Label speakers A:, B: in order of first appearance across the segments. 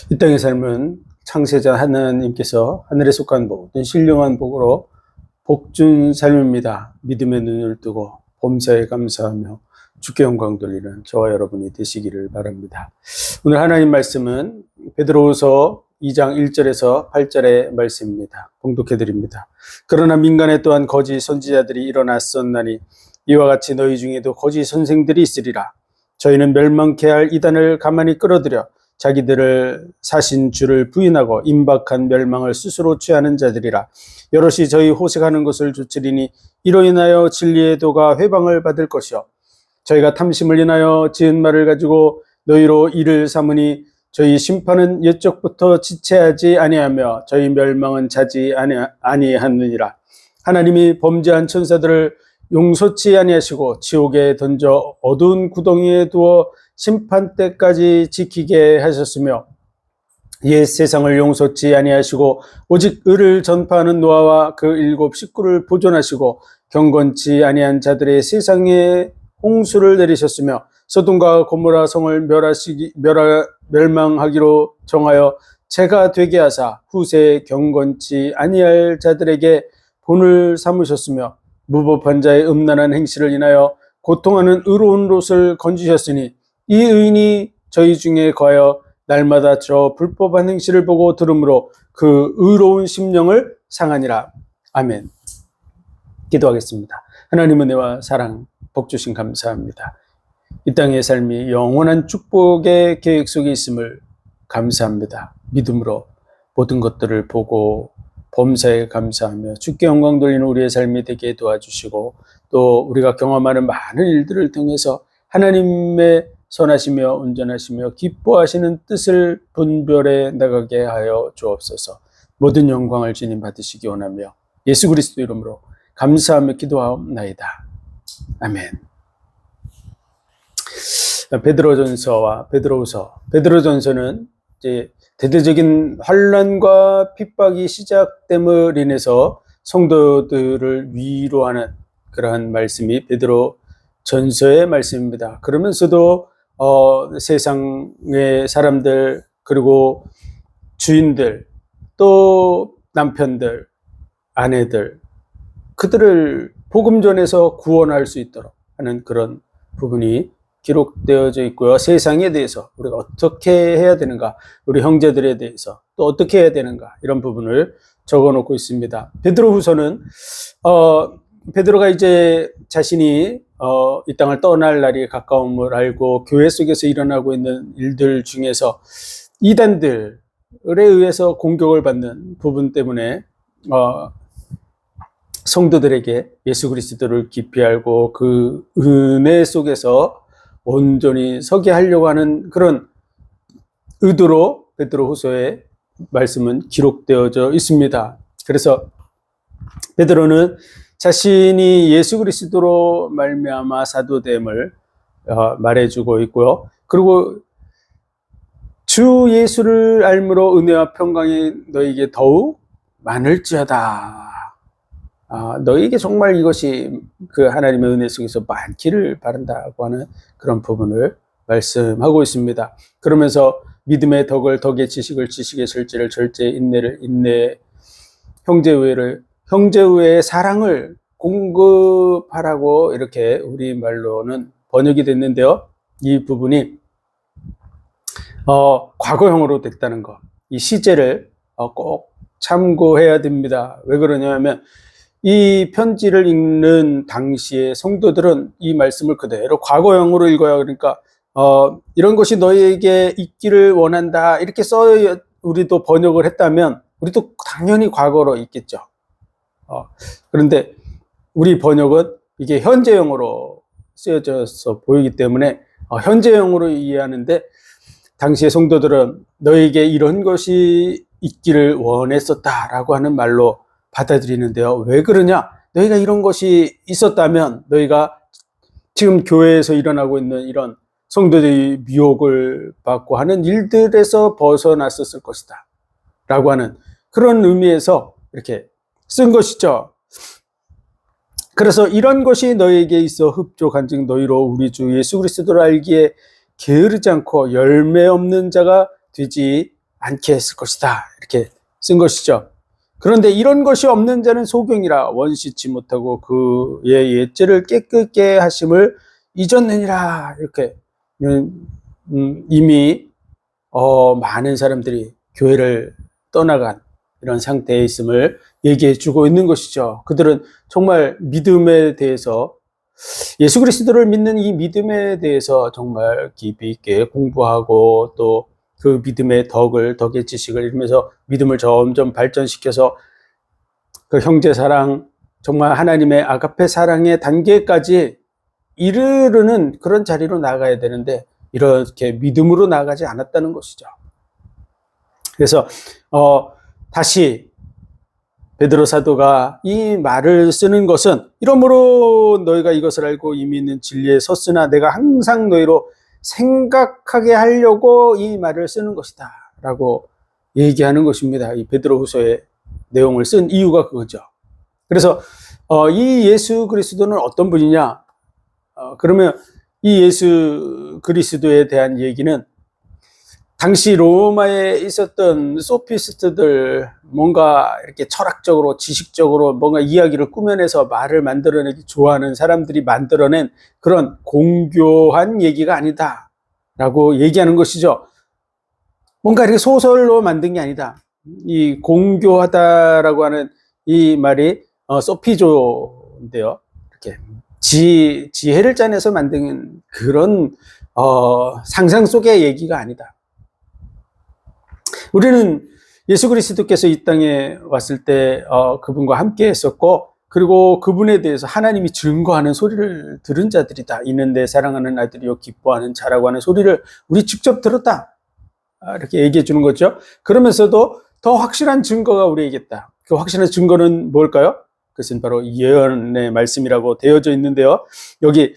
A: 이 땅의 삶은 창세자 하나님께서 하늘에 속한 모든 신령한 복으로 복준 삶입니다. 믿음의 눈을 뜨고 범사에 감사하며 주께 영광 돌리는 저와 여러분이 되시기를 바랍니다. 오늘 하나님 말씀은 베드로후서 2장 1절에서 8절의 말씀입니다. 봉독해 드립니다. 그러나 민간에 또한 거짓 선지자들이 일어났었나니 이와 같이 너희 중에도 거짓 선생들이 있으리라. 저희는 멸망케 할 이단을 가만히 끌어들여 자기들을 사신 주를 부인하고 임박한 멸망을 스스로 취하는 자들이라. 여럿이 저희 호색하는 것을 조치리니 이로 인하여 진리의 도가 회방을 받을 것이요 저희가 탐심을 인하여 지은 말을 가지고 너희로 이를 삼으니 저희 심판은 옛적부터 지체하지 아니하며 저희 멸망은 자지 아니하느니라. 하나님이 범죄한 천사들을 용서치 아니하시고 지옥에 던져 어두운 구덩이에 두어 심판 때까지 지키게 하셨으며 옛 세상을 용서치 아니하시고 오직 의를 전파하는 노아와 그 7 식구를 보존하시고 경건치 아니한 자들의 세상에 홍수를 내리셨으며 소돔과 고모라 성을 멸망하기로 정하여 재가 되게 하사 후세에 경건치 아니할 자들에게 본을 삼으셨으며 무법한 자의 음란한 행실을 인하여 고통하는 의로운 롯을 건지셨으니 이 의인이 저희 중에 거하여 날마다 저 불법한 행실을 보고 들으므로 그 의로운 심령을 상하니라. 아멘. 기도하겠습니다. 하나님 은혜와 사랑 복 주신 감사합니다. 이 땅의 삶이 영원한 축복의 계획 속에 있음을 감사합니다. 믿음으로 모든 것들을 보고 범사에 감사하며 주께 영광 돌리는 우리의 삶이 되게 도와주시고 또 우리가 경험하는 많은 일들을 통해서 하나님의 선하시며 온전하시며 기뻐하시는 뜻을 분별해 나가게 하여 주옵소서. 모든 영광을 주님 받으시기 원하며 예수 그리스도 이름으로 감사하며 기도하옵나이다. 아멘. 베드로전서와 베드로후서. 베드로전서는 이제 대대적인 환난과 핍박이 시작됨을 인해서 성도들을 위로하는 그러한 말씀이 베드로 전서의 말씀입니다. 그러면서도 세상의 사람들 그리고 주인들 또 남편들 아내들 그들을 복음 전에서 구원할 수 있도록 하는 그런 부분이 기록되어져 있고요. 세상에 대해서 우리가 어떻게 해야 되는가, 우리 형제들에 대해서 또 어떻게 해야 되는가 이런 부분을 적어놓고 있습니다. 베드로후서는 베드로가 이제 자신이 이 땅을 떠날 날이 가까움을 알고 교회 속에서 일어나고 있는 일들 중에서 이단들에 의해서 공격을 받는 부분 때문에 성도들에게 예수 그리스도를 깊이 알고 그 은혜 속에서 온전히 서게 하려고 하는 그런 의도로 베드로후서의 말씀은 기록되어져 있습니다. 그래서 베드로는 자신이 예수 그리스도로 말미암아 사도됨을 말해주고 있고요. 그리고 주 예수를 알므로 은혜와 평강이 너에게 더욱 많을지어다. 너에게 정말 이것이 그 하나님의 은혜 속에서 많기를 바란다고 하는 그런 부분을 말씀하고 있습니다. 그러면서 믿음의 덕을 덕의 지식을 지식의 절제를 절제의 인내를 인내 형제우애의 사랑을 공급하라고 이렇게 우리말로는 번역이 됐는데요. 이 부분이 과거형으로 됐다는 것, 이 시제를 꼭 참고해야 됩니다. 왜 그러냐면 이 편지를 읽는 당시에 성도들은 이 말씀을 그대로 과거형으로 읽어요. 그러니까 이런 것이 너희에게 있기를 원한다 이렇게 우리도 번역을 했다면 우리도 당연히 과거로 읽겠죠. 그런데 우리 번역은 이게 현재형으로 쓰여져서 보이기 때문에 현재형으로 이해하는데 당시의 성도들은 너에게 이런 것이 있기를 원했었다라고 하는 말로 받아들이는데요. 왜 그러냐? 너희가 이런 것이 있었다면 너희가 지금 교회에서 일어나고 있는 이런 성도들이 미혹을 받고 하는 일들에서 벗어났었을 것이다 라고 하는 그런 의미에서 이렇게 쓴 것이죠. 그래서 이런 것이 너희에게 있어 흡족한즉 너희로 우리 주 예수 그리스도를 알기에 게으르지 않고 열매 없는 자가 되지 않게 했을 것이다. 이렇게 쓴 것이죠. 그런데 이런 것이 없는 자는 소경이라 원시치 못하고 그의 옛죄를 깨끗게 하심을 잊었느니라. 이렇게 이미 많은 사람들이 교회를 떠나간 이런 상태에 있음을 얘기해 주고 있는 것이죠. 그들은 정말 믿음에 대해서, 예수 그리스도를 믿는 이 믿음에 대해서 정말 깊이 있게 공부하고 또 그 믿음의 덕의 지식을 이루면서 믿음을 점점 발전시켜서 그 형제 사랑, 정말 하나님의 아가페 사랑의 단계까지 이르르는 그런 자리로 나가야 되는데 이렇게 믿음으로 나가지 않았다는 것이죠. 그래서 다시 베드로 사도가 이 말을 쓰는 것은, 이러므로 너희가 이것을 알고 이미 있는 진리에 섰으나 내가 항상 너희로 생각하게 하려고 이 말을 쓰는 것이다 라고 얘기하는 것입니다. 이 베드로후서의 내용을 쓴 이유가 그거죠. 그래서 이 예수 그리스도는 어떤 분이냐, 그러면 이 예수 그리스도에 대한 얘기는 당시 로마에 있었던 소피스트들, 뭔가 이렇게 철학적으로 지식적으로 뭔가 이야기를 꾸며내서 말을 만들어내기 좋아하는 사람들이 만들어낸 그런 공교한 얘기가 아니다 라고 얘기하는 것이죠. 뭔가 이렇게 소설로 만든 게 아니다. 이 공교하다라고 하는 이 말이 소피조인데요. 이렇게 지혜를 짜내서 만든 그런 상상 속의 얘기가 아니다. 우리는 예수 그리스도께서 이 땅에 왔을 때 그분과 함께 했었고, 그리고 그분에 대해서 하나님이 증거하는 소리를 들은 자들이다. 이는 내 사랑하는 아들이요 기뻐하는 자라고 하는 소리를 우리 직접 들었다. 이렇게 얘기해 주는 거죠. 그러면서도 더 확실한 증거가 우리에게 있다. 그 확실한 증거는 뭘까요? 그것은 바로 예언의 말씀이라고 되어져 있는데요. 여기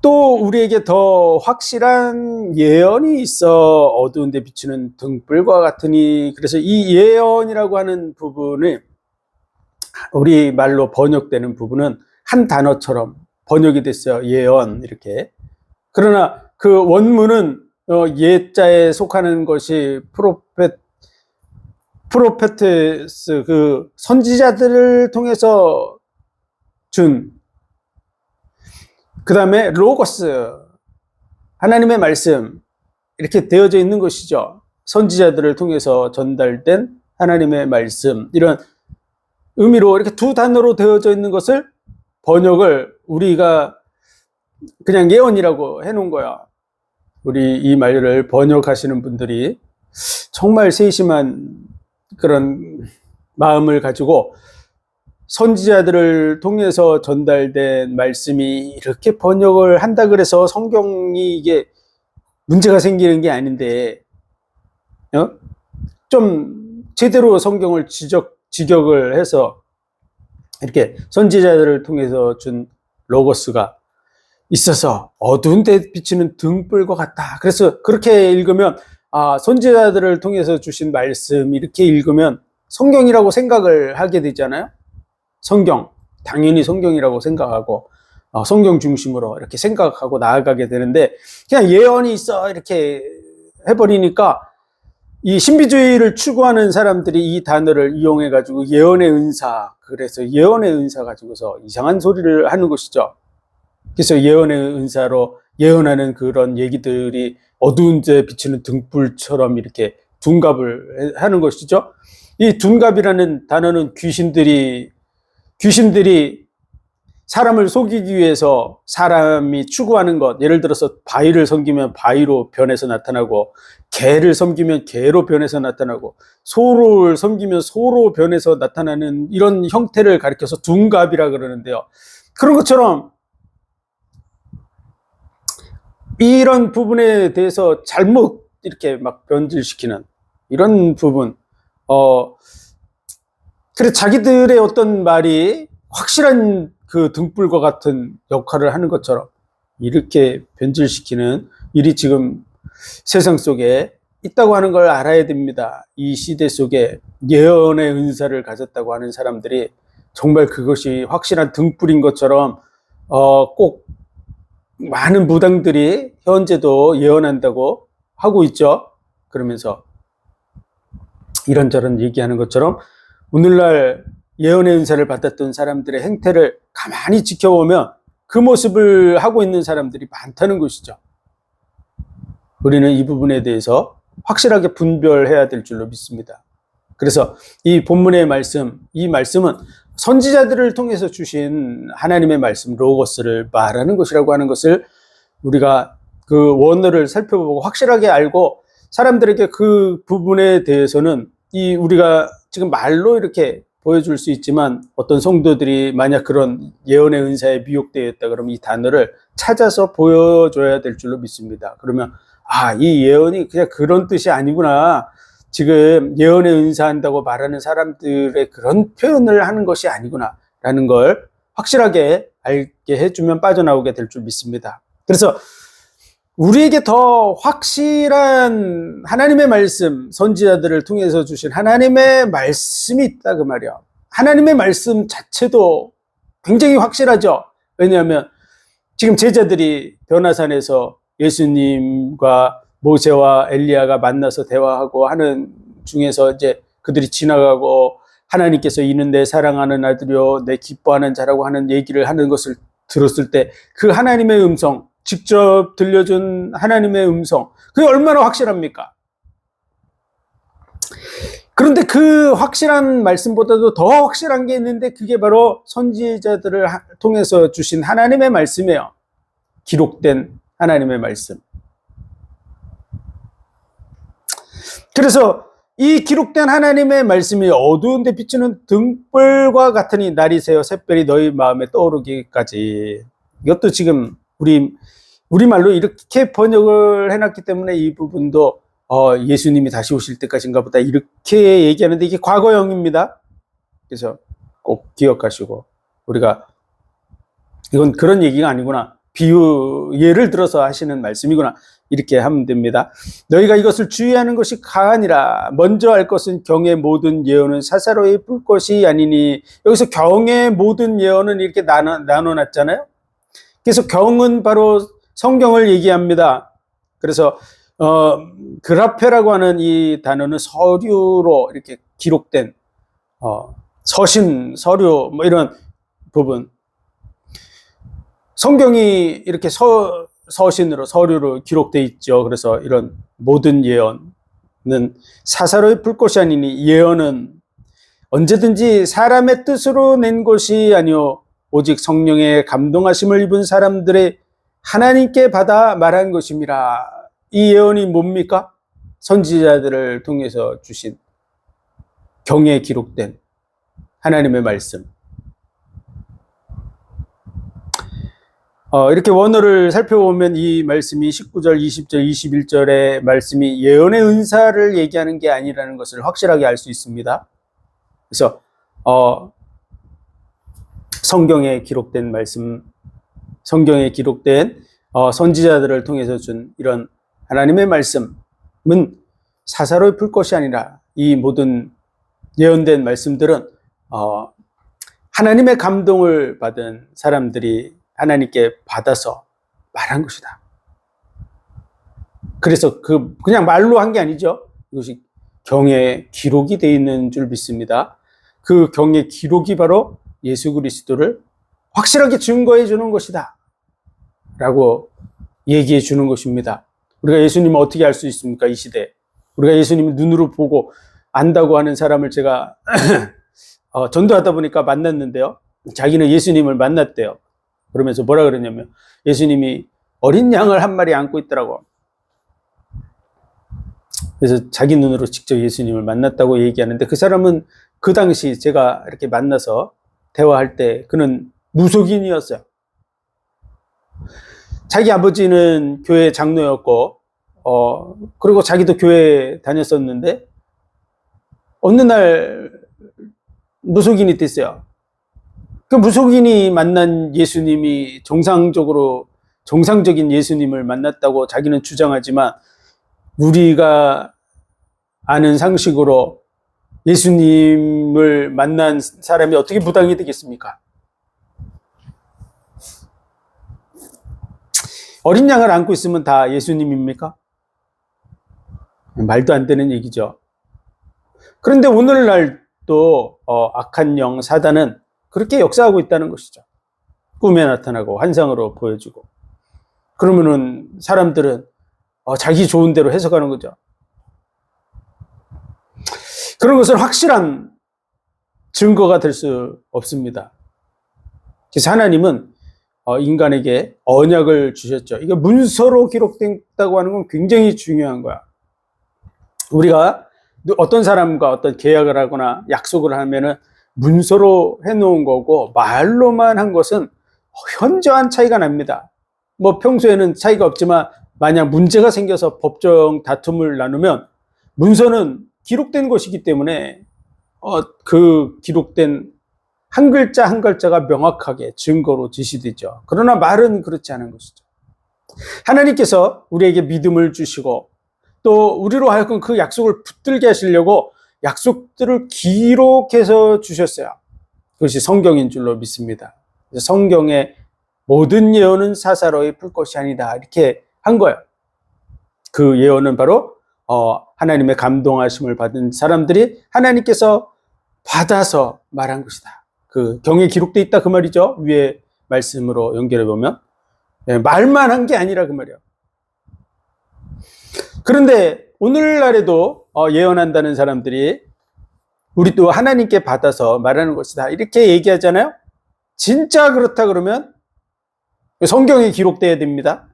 A: 또 우리에게 더 확실한 예언이 있어 어두운 데 비추는 등불과 같으니, 그래서 이 예언이라고 하는 부분이 우리 말로 번역되는 부분은 한 단어처럼 번역이 됐어요. 예언 이렇게. 그러나 그 원문은 예자에 속하는 것이 프로페테스, 그 선지자들을 통해서 준, 그 다음에 로고스, 하나님의 말씀, 이렇게 되어져 있는 것이죠. 선지자들을 통해서 전달된 하나님의 말씀, 이런 의미로 이렇게 두 단어로 되어져 있는 것을 번역을 우리가 그냥 예언이라고 해놓은 거야. 우리 이 말을 번역하시는 분들이 정말 세심한 그런 마음을 가지고 선지자들을 통해서 전달된 말씀이 이렇게 번역을 한다 그래서 성경이 이게 문제가 생기는 게 아닌데, 좀 제대로 성경을 직역을 해서 이렇게 선지자들을 통해서 준 로고스가 있어서 어두운 데 비치는 등불과 같다. 그래서 그렇게 읽으면 선지자들을 통해서 주신 말씀, 이렇게 읽으면 성경이라고 생각을 하게 되잖아요. 성경, 당연히 성경이라고 생각하고 성경 중심으로 이렇게 생각하고 나아가게 되는데, 그냥 예언이 있어 이렇게 해버리니까 이 신비주의를 추구하는 사람들이 이 단어를 이용해 가지고 예언의 은사, 그래서 예언의 은사 가지고서 이상한 소리를 하는 것이죠. 그래서 예언의 은사로 예언하는 그런 얘기들이 어두운 데 비치는 등불처럼 이렇게 둔갑을 하는 것이죠. 이 둔갑이라는 단어는 귀신들이 사람을 속이기 위해서 사람이 추구하는 것, 예를 들어서 바위를 섬기면 바위로 변해서 나타나고, 개를 섬기면 개로 변해서 나타나고, 소를 섬기면 소로 변해서 나타나는 이런 형태를 가리켜서 둔갑이라 그러는데요. 그런 것처럼 이런 부분에 대해서 잘못 이렇게 막 변질시키는 이런 부분, 그래서 자기들의 어떤 말이 확실한 그 등불과 같은 역할을 하는 것처럼 이렇게 변질시키는 일이 지금 세상 속에 있다고 하는 걸 알아야 됩니다. 이 시대 속에 예언의 은사를 가졌다고 하는 사람들이 정말 그것이 확실한 등불인 것처럼 꼭 많은 무당들이 현재도 예언한다고 하고 있죠. 그러면서 이런저런 얘기하는 것처럼 오늘날 예언의 은사를 받았던 사람들의 행태를 가만히 지켜보면 그 모습을 하고 있는 사람들이 많다는 것이죠. 우리는 이 부분에 대해서 확실하게 분별해야 될 줄로 믿습니다. 그래서 이 본문의 말씀, 이 말씀은 선지자들을 통해서 주신 하나님의 말씀, 로고스를 말하는 것이라고 하는 것을 우리가 그 원어를 살펴보고 확실하게 알고 사람들에게 그 부분에 대해서는 이 우리가 지금 말로 이렇게 보여줄 수 있지만 어떤 성도들이 만약 그런 예언의 은사에 미혹되어 있다 그러면 이 단어를 찾아서 보여줘야 될 줄로 믿습니다. 그러면 이 예언이 그냥 그런 뜻이 아니구나. 지금 예언의 은사한다고 말하는 사람들의 그런 표현을 하는 것이 아니구나 라는 걸 확실하게 알게 해주면 빠져나오게 될 줄 믿습니다. 그래서 우리에게 더 확실한 하나님의 말씀, 선지자들을 통해서 주신 하나님의 말씀이 있다 그 말이야. 하나님의 말씀 자체도 굉장히 확실하죠. 왜냐하면 지금 제자들이 변화산에서 예수님과 모세와 엘리야가 만나서 대화하고 하는 중에서 이제 그들이 지나가고 하나님께서 이는 내 사랑하는 아들이요 내 기뻐하는 자라고 하는 얘기를 하는 것을 들었을 때 그 하나님의 음성, 직접 들려준 하나님의 음성, 그게 얼마나 확실합니까? 그런데 그 확실한 말씀보다도 더 확실한 게 있는데 그게 바로 선지자들을 통해서 주신 하나님의 말씀이에요. 기록된 하나님의 말씀. 그래서 이 기록된 하나님의 말씀이 어두운 데 비치는 등불과 같으니 날이 새어 샛별이 너희 마음에 떠오르기까지. 이것도 지금 우리말로 이렇게 번역을 해놨기 때문에 이 부분도 예수님이 다시 오실 때까지인가 보다 이렇게 얘기하는데 이게 과거형입니다. 그래서 꼭 기억하시고 우리가 이건 그런 얘기가 아니구나. 예를 들어서 하시는 말씀이구나. 이렇게 하면 됩니다. 너희가 이것을 주의하는 것이 가하니라. 먼저 알 것은 경의 모든 예언은 사사로이 뿔 것이 아니니. 여기서 경의 모든 예언은 이렇게 나눠놨잖아요. 그래서 경은 바로 성경을 얘기합니다. 그래서 그라페라고 하는 이 단어는 서류로 이렇게 기록된 서신, 서류 뭐 이런 부분. 성경이 이렇게 서신으로 서류로 기록되어 있죠. 그래서 이런 모든 예언은 사사로이 풀 것이 아니니 예언은 언제든지 사람의 뜻으로 낸 것이 아니요 오직 성령의 감동하심을 입은 사람들의 하나님께 받아 말한 것입니다. 이 예언이 뭡니까? 선지자들을 통해서 주신 경에 기록된 하나님의 말씀. 이렇게 원어를 살펴보면 이 말씀이 19절, 20절, 21절의 말씀이 예언의 은사를 얘기하는 게 아니라는 것을 확실하게 알 수 있습니다. 그래서 성경에 기록된 말씀, 성경에 기록된 선지자들을 통해서 준 이런 하나님의 말씀은 사사로이 풀 것이 아니라 이 모든 예언된 말씀들은 하나님의 감동을 받은 사람들이 하나님께 받아서 말한 것이다. 그래서 그냥 말로 한 게 아니죠. 이것이 경에 기록이 되어 있는 줄 믿습니다. 그 경의 기록이 바로 예수 그리스도를 확실하게 증거해 주는 것이다. 라고 얘기해 주는 것입니다. 우리가 예수님을 어떻게 알 수 있습니까? 이 시대에. 우리가 예수님을 눈으로 보고 안다고 하는 사람을 제가 전도하다 보니까 만났는데요. 자기는 예수님을 만났대요. 그러면서 뭐라 그러냐면 예수님이 어린 양을 한 마리 안고 있더라고. 그래서 자기 눈으로 직접 예수님을 만났다고 얘기하는데 그 사람은 그 당시 제가 이렇게 만나서 대화할 때 그는 무속인이었어요. 자기 아버지는 교회 장로였고 그리고 자기도 교회 다녔었는데 어느 날 무속인이 됐어요. 그 무속인이 만난 예수님이 정상적인 예수님을 만났다고 자기는 주장하지만 우리가 아는 상식으로 예수님을 만난 사람이 어떻게 무당이 되겠습니까? 어린 양을 안고 있으면 다 예수님입니까? 말도 안 되는 얘기죠. 그런데 오늘날 또 악한 영 사단은 그렇게 역사하고 있다는 것이죠. 꿈에 나타나고 환상으로 보여주고. 그러면은 사람들은 자기 좋은 대로 해석하는 거죠. 그런 것은 확실한 증거가 될 수 없습니다. 그래서 하나님은 인간에게 언약을 주셨죠. 이게 문서로 기록됐다고 하는 건 굉장히 중요한 거야. 우리가 어떤 사람과 어떤 계약을 하거나 약속을 하면은 문서로 해놓은 거고 말로만 한 것은 현저한 차이가 납니다. 뭐 평소에는 차이가 없지만 만약 문제가 생겨서 법정 다툼을 나누면 문서는 기록된 것이기 때문에 그 기록된 한 글자 한 글자가 명확하게 증거로 제시되죠. 그러나 말은 그렇지 않은 것이죠. 하나님께서 우리에게 믿음을 주시고 또 우리로 하여금 그 약속을 붙들게 하시려고 약속들을 기록해서 주셨어요. 그것이 성경인 줄로 믿습니다. 성경의 모든 예언은 사사로이 풀 것이 아니다 이렇게 한 거예요. 그 예언은 바로 하나님의 감동하심을 받은 사람들이 하나님께서 받아서 말한 것이다. 그 경에 기록되어 있다 그 말이죠. 위에 말씀으로 연결해 보면 말만 한 게 아니라 그 말이에요. 그런데 오늘날에도 예언한다는 사람들이 우리 또 하나님께 받아서 말하는 것이다 이렇게 얘기하잖아요. 진짜 그렇다 그러면 성경에 기록돼야 됩니다.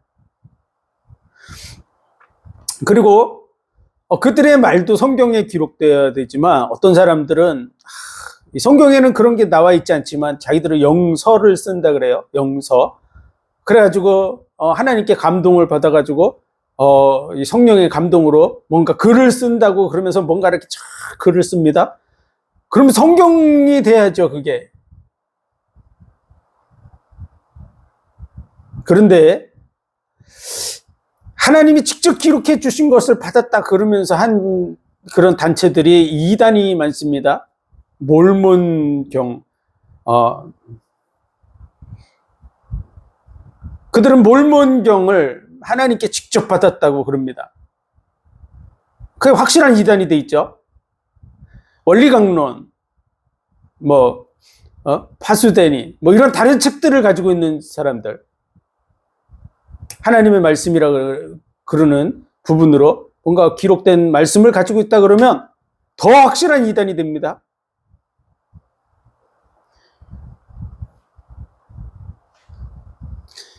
A: 그리고 그들의 말도 성경에 기록돼야 되지만 어떤 사람들은 성경에는 그런 게 나와 있지 않지만 자기들은 영서를 쓴다 그래요. 영서. 그래가지고 하나님께 감동을 받아가지고 이 성령의 감동으로 뭔가 글을 쓴다고 그러면서 뭔가 이렇게 쫙 글을 씁니다. 그러면 성경이 돼야죠, 그게. 그런데 하나님이 직접 기록해 주신 것을 받았다 그러면서 한 그런 단체들이 이단이 많습니다. 몰몬경. 그들은 몰몬경을 하나님께 직접 받았다고 그럽니다. 그게 확실한 이단이 돼 있죠. 원리강론, 파수데니, 이런 다른 책들을 가지고 있는 사람들. 하나님의 말씀이라 그러는 부분으로 뭔가 기록된 말씀을 가지고 있다 그러면 더 확실한 이단이 됩니다.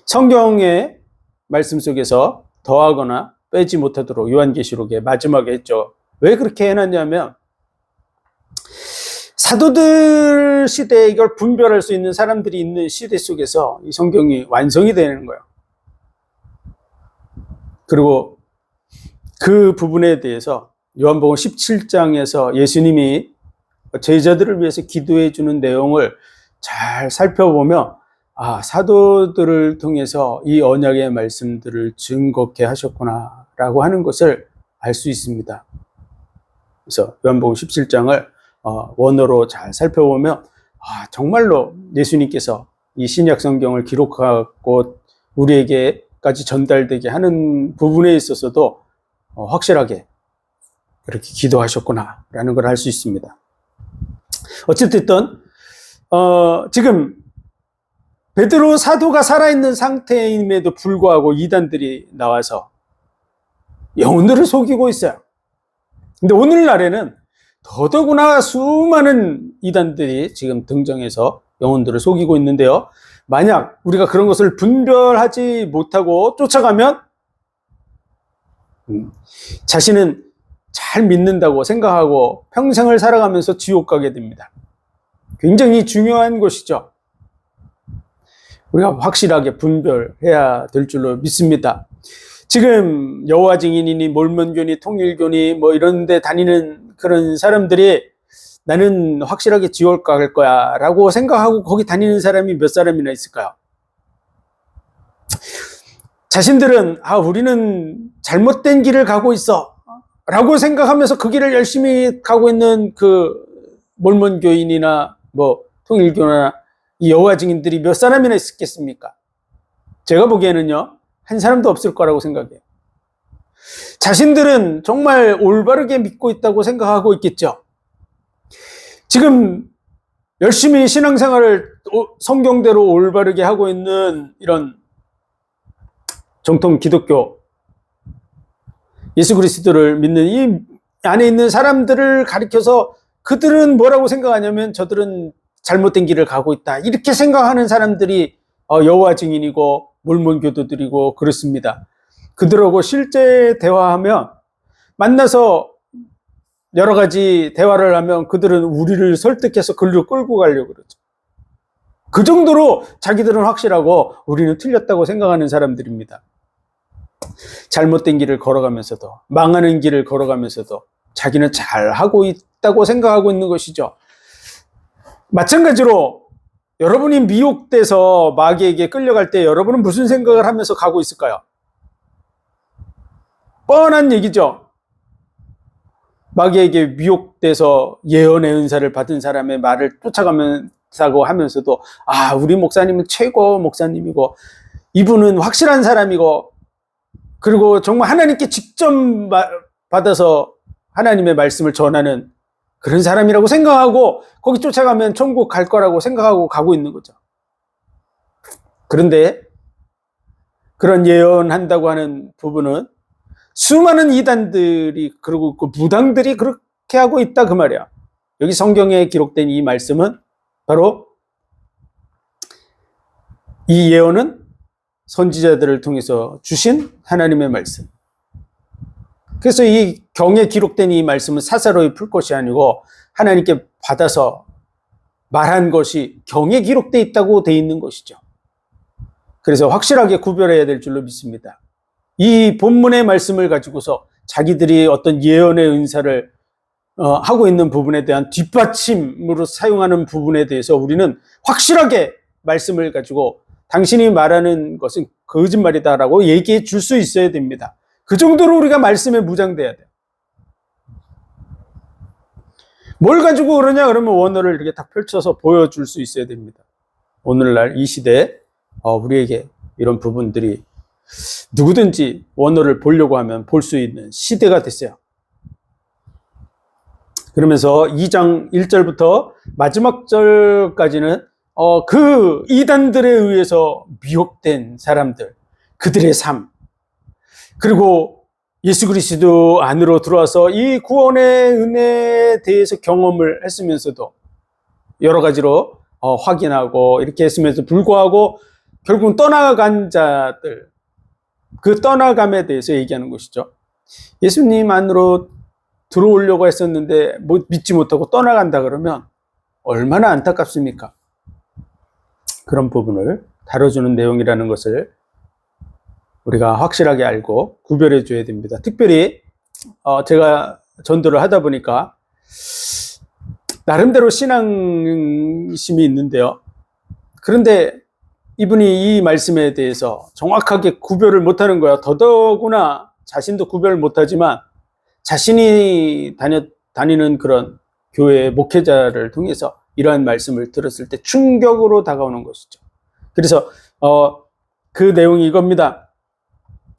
A: 성경의 말씀 속에서 더하거나 빼지 못하도록 요한계시록의 마지막에 했죠. 왜 그렇게 해놨냐면 사도들 시대에 이걸 분별할 수 있는 사람들이 있는 시대 속에서 이 성경이 완성이 되는 거예요. 그리고 그 부분에 대해서 요한복음 17장에서 예수님이 제자들을 위해서 기도해 주는 내용을 잘 살펴보면 사도들을 통해서 이 언약의 말씀들을 증거케 하셨구나 라고 하는 것을 알 수 있습니다. 그래서 요한복음 17장을 원어로 잘 살펴보면 정말로 예수님께서 이 신약 성경을 기록하고 우리에게까지 전달되게 하는 부분에 있어서도 확실하게 그렇게 기도하셨구나 라는 걸 알 수 있습니다. 어쨌든 지금 베드로 사도가 살아있는 상태임에도 불구하고 이단들이 나와서 영혼들을 속이고 있어요. 근데 오늘날에는 더더구나 수많은 이단들이 지금 등장해서 영혼들을 속이고 있는데요. 만약 우리가 그런 것을 분별하지 못하고 쫓아가면 자신은 잘 믿는다고 생각하고 평생을 살아가면서 지옥 가게 됩니다. 굉장히 중요한 것이죠. 우리가 확실하게 분별해야 될 줄로 믿습니다. 지금 여호와 증인이니 몰몬교니 통일교니 이런 데 다니는 그런 사람들이 나는 확실하게 지옥 갈 거야 라고 생각하고 거기 다니는 사람이 몇 사람이나 있을까요? 자신들은 우리는 잘못된 길을 가고 있어 라고 생각하면서 그 길을 열심히 가고 있는 그 몰몬교인이나 통일교나 이 여호와 증인들이 몇 사람이나 있겠습니까? 제가 보기에는요, 한 사람도 없을 거라고 생각해요. 자신들은 정말 올바르게 믿고 있다고 생각하고 있겠죠. 지금 열심히 신앙생활을 성경대로 올바르게 하고 있는 이런 정통 기독교, 예수 그리스도를 믿는 이 안에 있는 사람들을 가리켜서 그들은 뭐라고 생각하냐면 저들은 잘못된 길을 가고 있다, 이렇게 생각하는 사람들이 여호와 증인이고 몰몬 교도들이고 그렇습니다. 그들하고 실제 대화하면, 만나서 여러 가지 대화를 하면 그들은 우리를 설득해서 글로 끌고 가려고 그러죠. 그 정도로 자기들은 확실하고 우리는 틀렸다고 생각하는 사람들입니다. 잘못된 길을 걸어가면서도, 망하는 길을 걸어가면서도 자기는 잘하고 있다고 생각하고 있는 것이죠. 마찬가지로 여러분이 미혹돼서 마귀에게 끌려갈 때 여러분은 무슨 생각을 하면서 가고 있을까요? 뻔한 얘기죠. 마귀에게 미혹돼서 예언의 은사를 받은 사람의 말을 쫓아가면서 하면서도, 우리 목사님은 최고 목사님이고 이분은 확실한 사람이고, 그리고 정말 하나님께 직접 받아서 하나님의 말씀을 전하는 그런 사람이라고 생각하고 거기 쫓아가면 천국 갈 거라고 생각하고 가고 있는 거죠. 그런데 그런 예언한다고 하는 부분은 수많은 이단들이, 그리고 그 무당들이 그렇게 하고 있다, 그 말이야. 여기 성경에 기록된 이 말씀은 바로, 이 예언은 선지자들을 통해서 주신 하나님의 말씀. 그래서 이 경에 기록된 이 말씀은 사사로이 풀 것이 아니고 하나님께 받아서 말한 것이 경에 기록되어 있다고 되어 있는 것이죠. 그래서 확실하게 구별해야 될 줄로 믿습니다. 이 본문의 말씀을 가지고서 자기들이 어떤 예언의 은사를 하고 있는 부분에 대한 뒷받침으로 사용하는 부분에 대해서 우리는 확실하게 말씀을 가지고 당신이 말하는 것은 거짓말이다라고 얘기해 줄 수 있어야 됩니다. 그 정도로 우리가 말씀에 무장돼야 돼요. 뭘 가지고 그러냐 그러면 원어를 이렇게 딱 펼쳐서 보여줄 수 있어야 됩니다. 오늘날 이 시대에 우리에게 이런 부분들이 누구든지 원어를 보려고 하면 볼 수 있는 시대가 됐어요. 그러면서 2장 1절부터 마지막 절까지는 그 이단들에 의해서 미혹된 사람들, 그들의 삶, 그리고 예수 그리스도 안으로 들어와서 이 구원의 은혜에 대해서 경험을 했으면서도 여러 가지로 확인하고 이렇게 했음에도 불구하고 결국은 떠나간 자들, 그 떠나감에 대해서 얘기하는 것이죠. 예수님 안으로 들어오려고 했었는데 믿지 못하고 떠나간다 그러면 얼마나 안타깝습니까? 그런 부분을 다뤄주는 내용이라는 것을 우리가 확실하게 알고 구별해 줘야 됩니다. 특별히 제가 전도를 하다 보니까 나름대로 신앙심이 있는데요. 그런데 이분이 이 말씀에 대해서 정확하게 구별을 못하는 거야. 더더구나 자신도 구별을 못하지만 자신이 다니는 그런 교회의 목회자를 통해서 이러한 말씀을 들었을 때 충격으로 다가오는 것이죠. 그래서 그 내용이 이겁니다.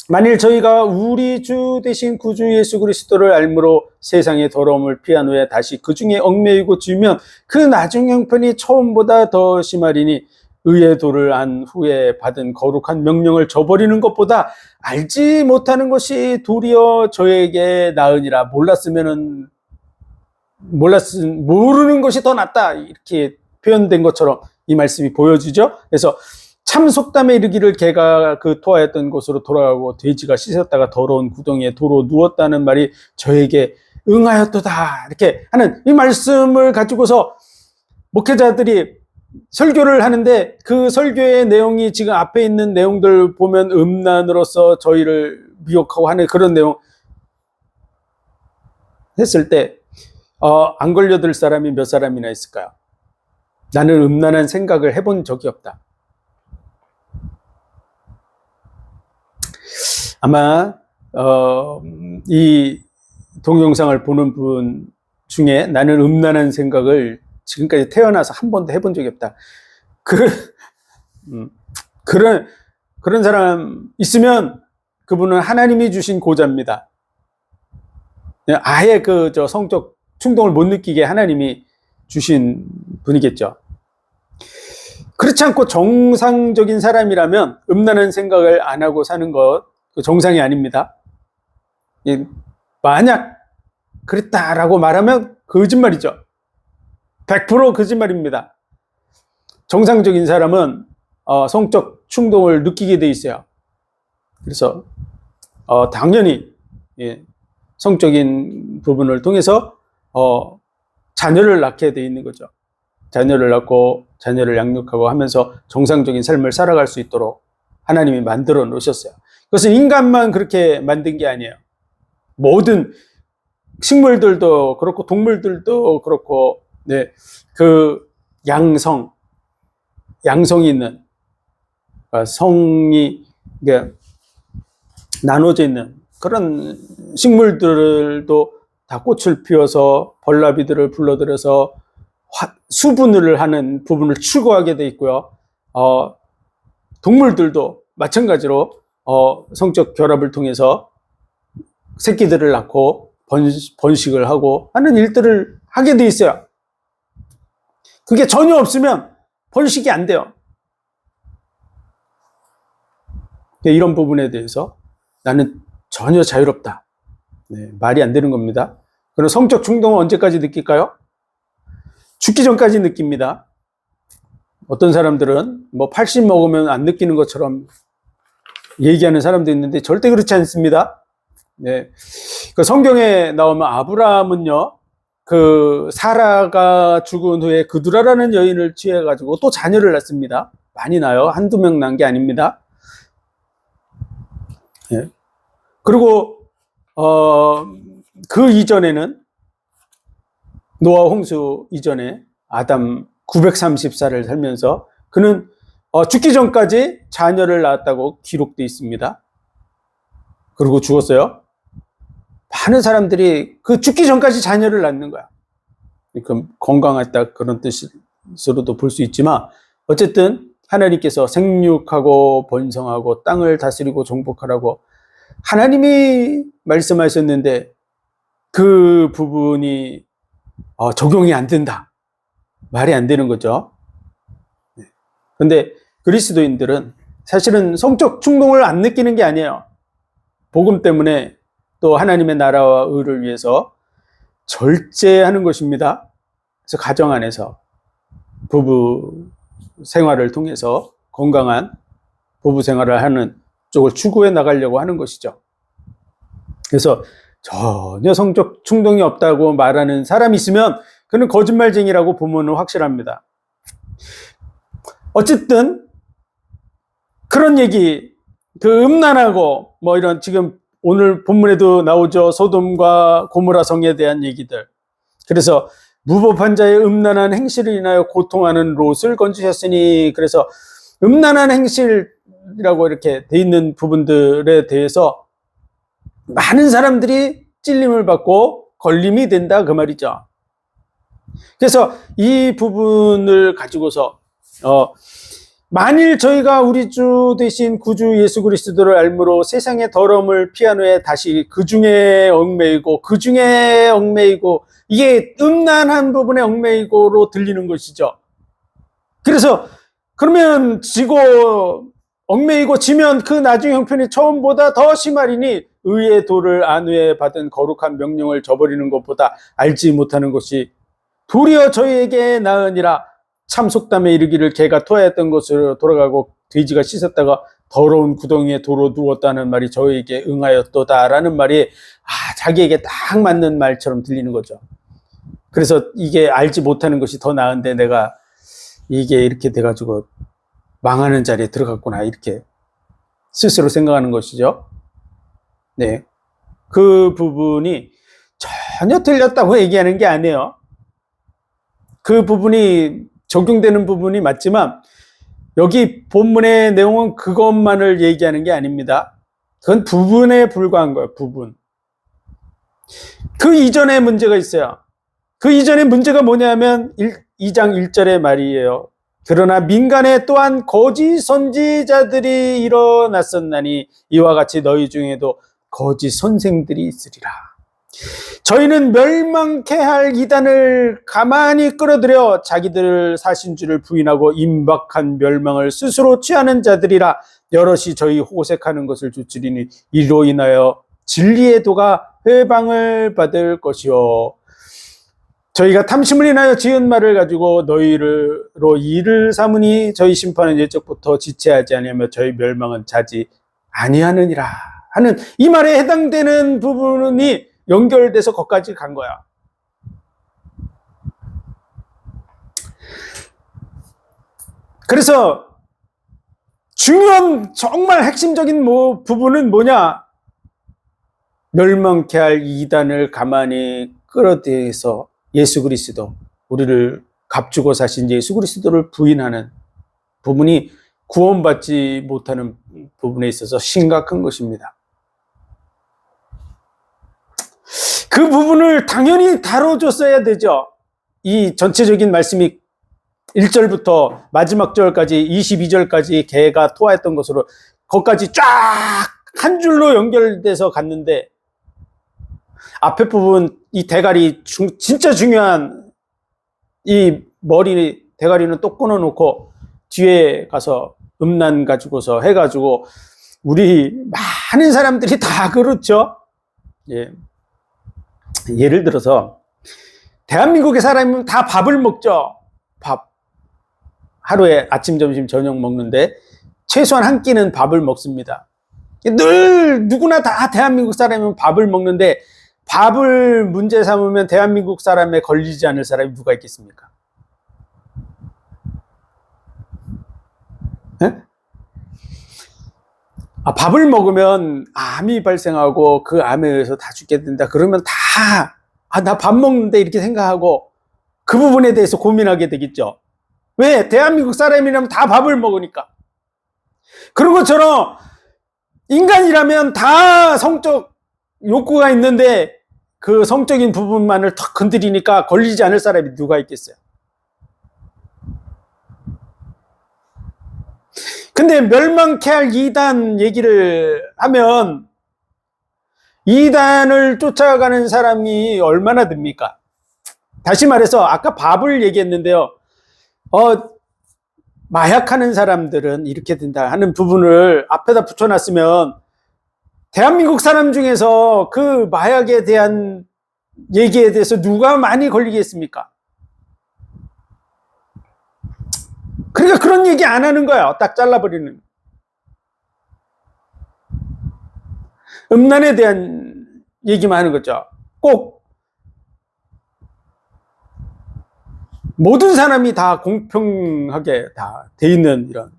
A: 만일 저희가 우리 주 되신 구주 예수 그리스도를 알므로 세상의 더러움을 피한 후에 다시 그 중에 얽매이고 지으면 그 나중 형편이 처음보다 더 심하리니 의의 도를 안 후에 받은 거룩한 명령을 저버리는 것보다 알지 못하는 것이 도리어 저에게 나으니라. 모르는 것이 더 낫다, 이렇게 표현된 것처럼 이 말씀이 보여주죠. 그래서 참 속담에 이르기를 개가 그 토하였던 곳으로 돌아가고 돼지가 씻었다가 더러운 구덩이에 도로 누웠다는 말이 저에게 응하였도다, 이렇게 하는 이 말씀을 가지고서 목회자들이 설교를 하는데 그 설교의 내용이 지금 앞에 있는 내용들 보면 음란으로서 저희를 미혹하고 하는 그런 내용 했을 때 안 걸려들 사람이 몇 사람이나 있을까요? 나는 음란한 생각을 해본 적이 없다. 아마 이 동영상을 보는 분 중에 나는 음란한 생각을 지금까지 태어나서 한 번도 해본 적이 없다, 그런 사람 있으면 그분은 하나님이 주신 고자입니다. 아예 성적 충동을 못 느끼게 하나님이 주신 분이겠죠. 그렇지 않고 정상적인 사람이라면 음란한 생각을 안 하고 사는 것 정상이 아닙니다. 만약 그랬다라고 말하면 거짓말이죠. 100% 거짓말입니다. 정상적인 사람은 성적 충동을 느끼게 돼 있어요. 그래서 당연히 성적인 부분을 통해서 자녀를 낳게 돼 있는 거죠. 자녀를 낳고 자녀를 양육하고 하면서 정상적인 삶을 살아갈 수 있도록 하나님이 만들어 놓으셨어요. 그것은 인간만 그렇게 만든 게 아니에요. 모든 식물들도 그렇고 동물들도 그렇고, 그 양성이 있는, 성이 나눠져 있는 그런 식물들도 다 꽃을 피워서 벌나비들을 불러들여서 수분을 하는 부분을 추구하게 돼 있고요. 동물들도 마찬가지로 성적 결합을 통해서 새끼들을 낳고 번식을 하고 하는 일들을 하게 돼 있어요. 그게 전혀 없으면 번식이 안 돼요. 이런 부분에 대해서 나는 전혀 자유롭다. 말이 안 되는 겁니다. 그럼 성적 충동은 언제까지 느낄까요? 죽기 전까지 느낍니다. 어떤 사람들은 80 먹으면 안 느끼는 것처럼 얘기하는 사람도 있는데 절대 그렇지 않습니다. 그 성경에 나오면 아브라함은요, 그 사라가 죽은 후에 그두라라는 여인을 취해가지고 또 자녀를 낳습니다. 많이 나요. 한두 명 난 게 아닙니다. 그리고 그 이전에는 노아 홍수 이전에 아담 930살을 살면서 그는 죽기 전까지 자녀를 낳았다고 기록되어 있습니다. 그리고 죽었어요. 많은 사람들이 그 죽기 전까지 자녀를 낳는 거야. 건강하다 그런 뜻으로도 볼 수 있지만 어쨌든 하나님께서 생육하고 번성하고 땅을 다스리고 정복하라고 하나님이 말씀하셨는데 그 부분이 적용이 안 된다. 말이 안 되는 거죠. 그런데 그리스도인들은 사실은 성적 충동을 안 느끼는 게 아니에요. 복음 때문에 또 하나님의 나라와 의를 위해서 절제하는 것입니다. 그래서 가정 안에서 부부 생활을 통해서 건강한 부부 생활을 하는 쪽을 추구해 나가려고 하는 것이죠. 그래서 전혀 성적 충동이 없다고 말하는 사람이 있으면 그는 거짓말쟁이라고 보면은 확실합니다. 어쨌든 그런 얘기, 그 음란하고 이런 지금 오늘 본문에도 나오죠. 소돔과 고모라 성에 대한 얘기들. 그래서 무법한 자의 음란한 행실을 인하여 고통하는 롯을 건지셨으니, 그래서 음란한 행실이라고 이렇게 돼 있는 부분들에 대해서 많은 사람들이 찔림을 받고 걸림이 된다 그 말이죠. 그래서 이 부분을 가지고서 만일 저희가 우리 주 되신 구주 예수 그리스도를 알므로 세상의 더러움을 피한 후에 다시 그 중에 얽매이고 이게 음란한 부분에 얽매이고로 들리는 것이죠. 그래서 그러면 얽매이고 지면 그 나중 형편이 처음보다 더 심하리니 의의 도를 안 후에 받은 거룩한 명령을 저버리는 것보다 알지 못하는 것이 도리어 저희에게 나으니라. 참 속담에 이르기를 개가 토하였던 곳으로 돌아가고 돼지가 씻었다가 더러운 구덩이에 도로 누웠다는 말이 저희에게 응하였도다라는 말이 자기에게 딱 맞는 말처럼 들리는 거죠. 그래서 이게 알지 못하는 것이 더 나은데 내가 이게 이렇게 돼가지고 망하는 자리에 들어갔구나 이렇게 스스로 생각하는 것이죠. 그 부분이 전혀 틀렸다고 얘기하는 게 아니에요. 그 부분이 적용되는 부분이 맞지만 여기 본문의 내용은 그것만을 얘기하는 게 아닙니다. 그건 부분에 불과한 거예요. 부분. 그 이전에 문제가 있어요. 그 이전에 문제가 뭐냐면 2장 1절의 말이에요. 그러나 민간에 또한 거짓 선지자들이 일어났었나니 이와 같이 너희 중에도 거짓 선생들이 있으리라. 저희는 멸망케 할 이단을 가만히 끌어들여 자기들 사신주를 부인하고 임박한 멸망을 스스로 취하는 자들이라. 여럿이 저희 호색하는 것을 주치리니 이로 인하여 진리의 도가 회방을 받을 것이요. 저희가 탐심을 인하여 지은 말을 가지고 너희로 일을 삼으니 저희 심판은 예적부터 지체하지 아니하며 저희 멸망은 자지 아니하느니라 하는 이 말에 해당되는 부분이 연결돼서 거기까지 간 거야. 그래서 중요한 정말 핵심적인 부분은 뭐냐? 멸망케 할 이단을 가만히 끌어들여서 예수 그리스도, 우리를 값주고 사신 예수 그리스도를 부인하는 부분이 구원받지 못하는 부분에 있어서 심각한 것입니다. 그 부분을 당연히 다뤄줬어야 되죠. 이 전체적인 말씀이 1절부터 마지막 절까지 22절까지 개가 토하였던 것으로 거기까지 쫙 한 줄로 연결돼서 갔는데 앞에 부분 이 대가리 진짜 중요한 이 머리 대가리는 또 끊어놓고 뒤에 가서 음란 가지고서 해가지고 우리 많은 사람들이 다 그렇죠. 예. 예를 들어서 대한민국의 사람이면 다 밥을 먹죠. 밥 하루에 아침, 점심, 저녁 먹는데 최소한 한 끼는 밥을 먹습니다. 늘 누구나 다 대한민국 사람이면 밥을 먹는데 밥을 문제 삼으면 대한민국 사람에 걸리지 않을 사람이 누가 있겠습니까? 네? 밥을 먹으면 암이 발생하고 그 암에 의해서 다 죽게 된다. 그러면 다 나 밥 먹는데 이렇게 생각하고 그 부분에 대해서 고민하게 되겠죠. 왜? 대한민국 사람이라면 다 밥을 먹으니까. 그런 것처럼 인간이라면 다 성적 욕구가 있는데 그 성적인 부분만을 턱 건드리니까 걸리지 않을 사람이 누가 있겠어요? 근데 멸망케 할 이단 얘기를 하면 이단을 쫓아가는 사람이 얼마나 됩니까? 다시 말해서 아까 밥을 얘기했는데요. 마약하는 사람들은 이렇게 된다 하는 부분을 앞에다 붙여놨으면 대한민국 사람 중에서 그 마약에 대한 얘기에 대해서 누가 많이 걸리겠습니까? 그러니까 그런 얘기 안 하는 거야. 딱 잘라버리는. 음란에 대한 얘기만 하는 거죠. 꼭 모든 사람이 다 공평하게 다 돼 있는 이런,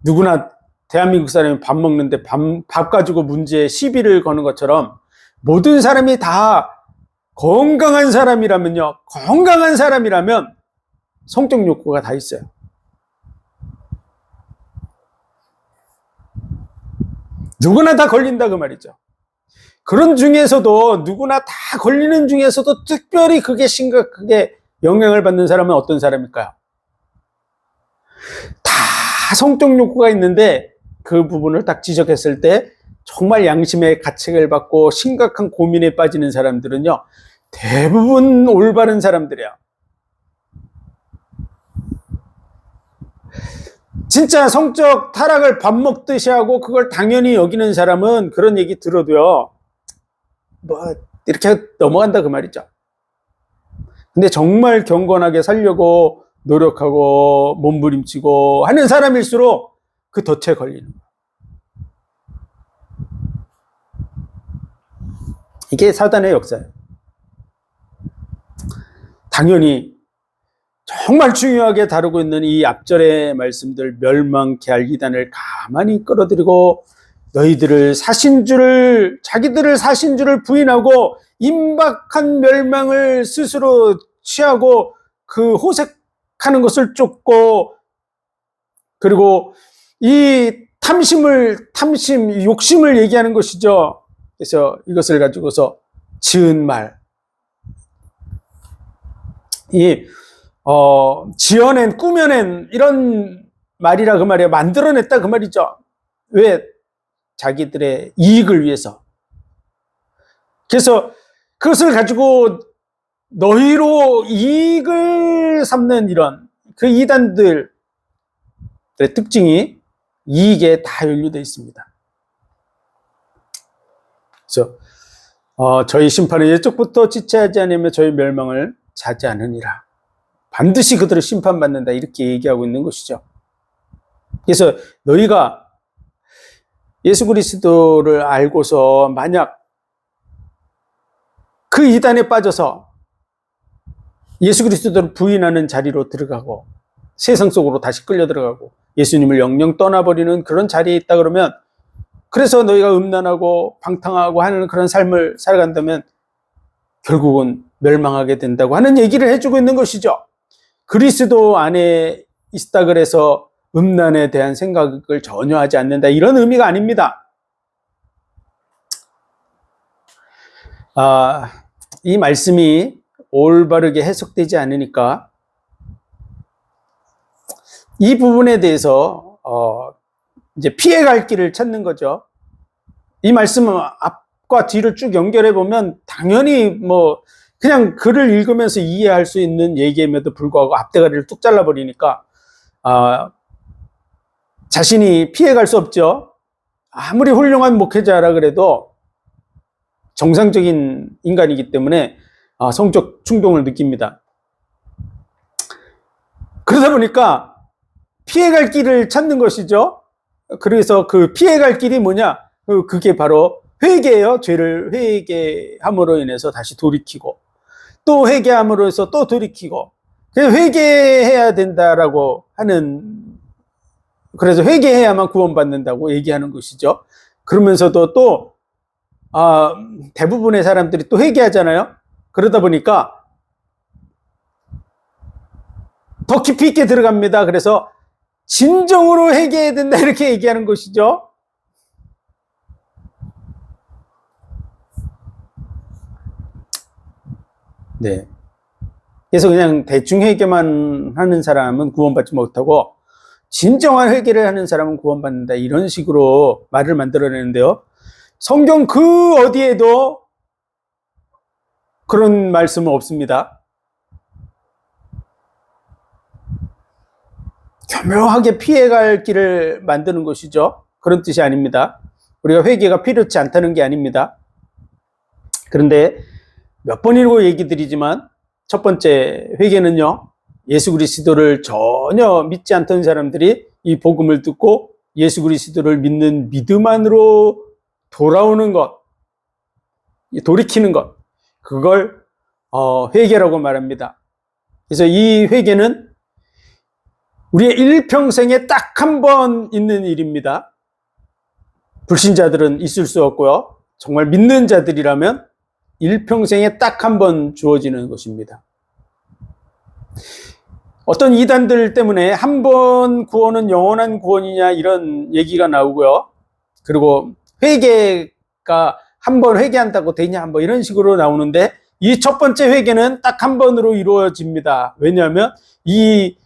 A: 누구나 대한민국 사람이 밥 먹는데 밥 가지고 문제에 시비를 거는 것처럼 모든 사람이 다 건강한 사람이라면요. 건강한 사람이라면 성적 욕구가 다 있어요. 누구나 다 걸린다 그 말이죠. 그런 중에서도 누구나 다 걸리는 중에서도 특별히 그게 심각하게 영향을 받는 사람은 어떤 사람일까요? 다 성적 욕구가 있는데 그 부분을 딱 지적했을 때 정말 양심의 가책을 받고 심각한 고민에 빠지는 사람들은요, 대부분 올바른 사람들이에요. 진짜 성적 타락을 밥 먹듯이 하고 그걸 당연히 여기는 사람은 그런 얘기 들어도요, 이렇게 넘어간다 그 말이죠. 근데 정말 경건하게 살려고 노력하고 몸부림치고 하는 사람일수록 그 덫에 걸리는 거예요. 이게 사단의 역사예요. 당연히 정말 중요하게 다루고 있는 이 앞절의 말씀들, 멸망케 할 이단을 가만히 끌어들이고 너희들을 자기들을 사신주를 부인하고 임박한 멸망을 스스로 취하고 그 호색하는 것을 쫓고, 그리고 이 욕심을 얘기하는 것이죠. 그래서 이것을 가지고서 지은 말, 지어낸, 꾸며낸 이런 말이라 그 말이에요. 만들어냈다 그 말이죠. 왜? 자기들의 이익을 위해서. 그래서 그것을 가지고 너희로 이익을 삼는 이런 그 이단들의 특징이 이익에 다 연루되어 있습니다. 그래서 저희 심판은 예적부터 지체하지 않으며 저희 멸망을 자지 않으니라. 반드시 그들을 심판받는다 이렇게 얘기하고 있는 것이죠. 그래서 너희가 예수 그리스도를 알고서 만약 그 이단에 빠져서 예수 그리스도를 부인하는 자리로 들어가고 세상 속으로 다시 끌려 들어가고 예수님을 영영 떠나버리는 그런 자리에 있다 그러면, 그래서 너희가 음란하고 방탕하고 하는 그런 삶을 살아간다면 결국은 멸망하게 된다고 하는 얘기를 해주고 있는 것이죠. 그리스도 안에 있다 그래서 음란에 대한 생각을 전혀 하지 않는다 이런 의미가 아닙니다. 이 말씀이 올바르게 해석되지 않으니까 이 부분에 대해서 이제 피해갈 길을 찾는 거죠. 이 말씀은 앞과 뒤를 쭉 연결해 보면 당연히 뭐 그냥 글을 읽으면서 이해할 수 있는 얘기임에도 불구하고 앞대가리를 뚝 잘라버리니까 자신이 피해갈 수 없죠. 아무리 훌륭한 목회자라 그래도 정상적인 인간이기 때문에 성적 충동을 느낍니다. 그러다 보니까 피해갈 길을 찾는 것이죠. 그래서 그 피해갈 길이 뭐냐? 그게 바로 회개예요. 죄를 회개함으로 인해서 다시 돌이키고 또 회개함으로 해서 또 돌이키고, 회개해야 된다라고 하는, 그래서 회개해야만 구원받는다고 얘기하는 것이죠. 그러면서도 또 대부분의 사람들이 또 회개하잖아요. 그러다 보니까 더 깊이 있게 들어갑니다. 그래서 진정으로 회개해야 된다 이렇게 얘기하는 것이죠. 네. 그래서 그냥 대충 회개만 하는 사람은 구원받지 못하고 진정한 회개를 하는 사람은 구원받는다 이런 식으로 말을 만들어내는데요. 성경 그 어디에도 그런 말씀은 없습니다. 교묘하게 피해갈 길을 만드는 것이죠. 그런 뜻이 아닙니다. 우리가 회개가 필요치 않다는 게 아닙니다. 그런데 몇 번이고 얘기 드리지만 첫 번째 회개는요, 예수 그리스도를 전혀 믿지 않던 사람들이 이 복음을 듣고 예수 그리스도를 믿는 믿음 안으로 돌아오는 것, 돌이키는 것, 그걸 회개라고 말합니다. 그래서 이 회개는 우리의 일평생에 딱 한 번 있는 일입니다. 불신자들은 있을 수 없고요. 정말 믿는 자들이라면 일평생에 딱 한 번 주어지는 것입니다. 어떤 이단들 때문에 한 번 구원은 영원한 구원이냐 이런 얘기가 나오고요. 그리고 회개가 한 번 회개한다고 되냐 뭐 이런 식으로 나오는데, 이 첫 번째 회개는 딱 한 번으로 이루어집니다. 왜냐하면 이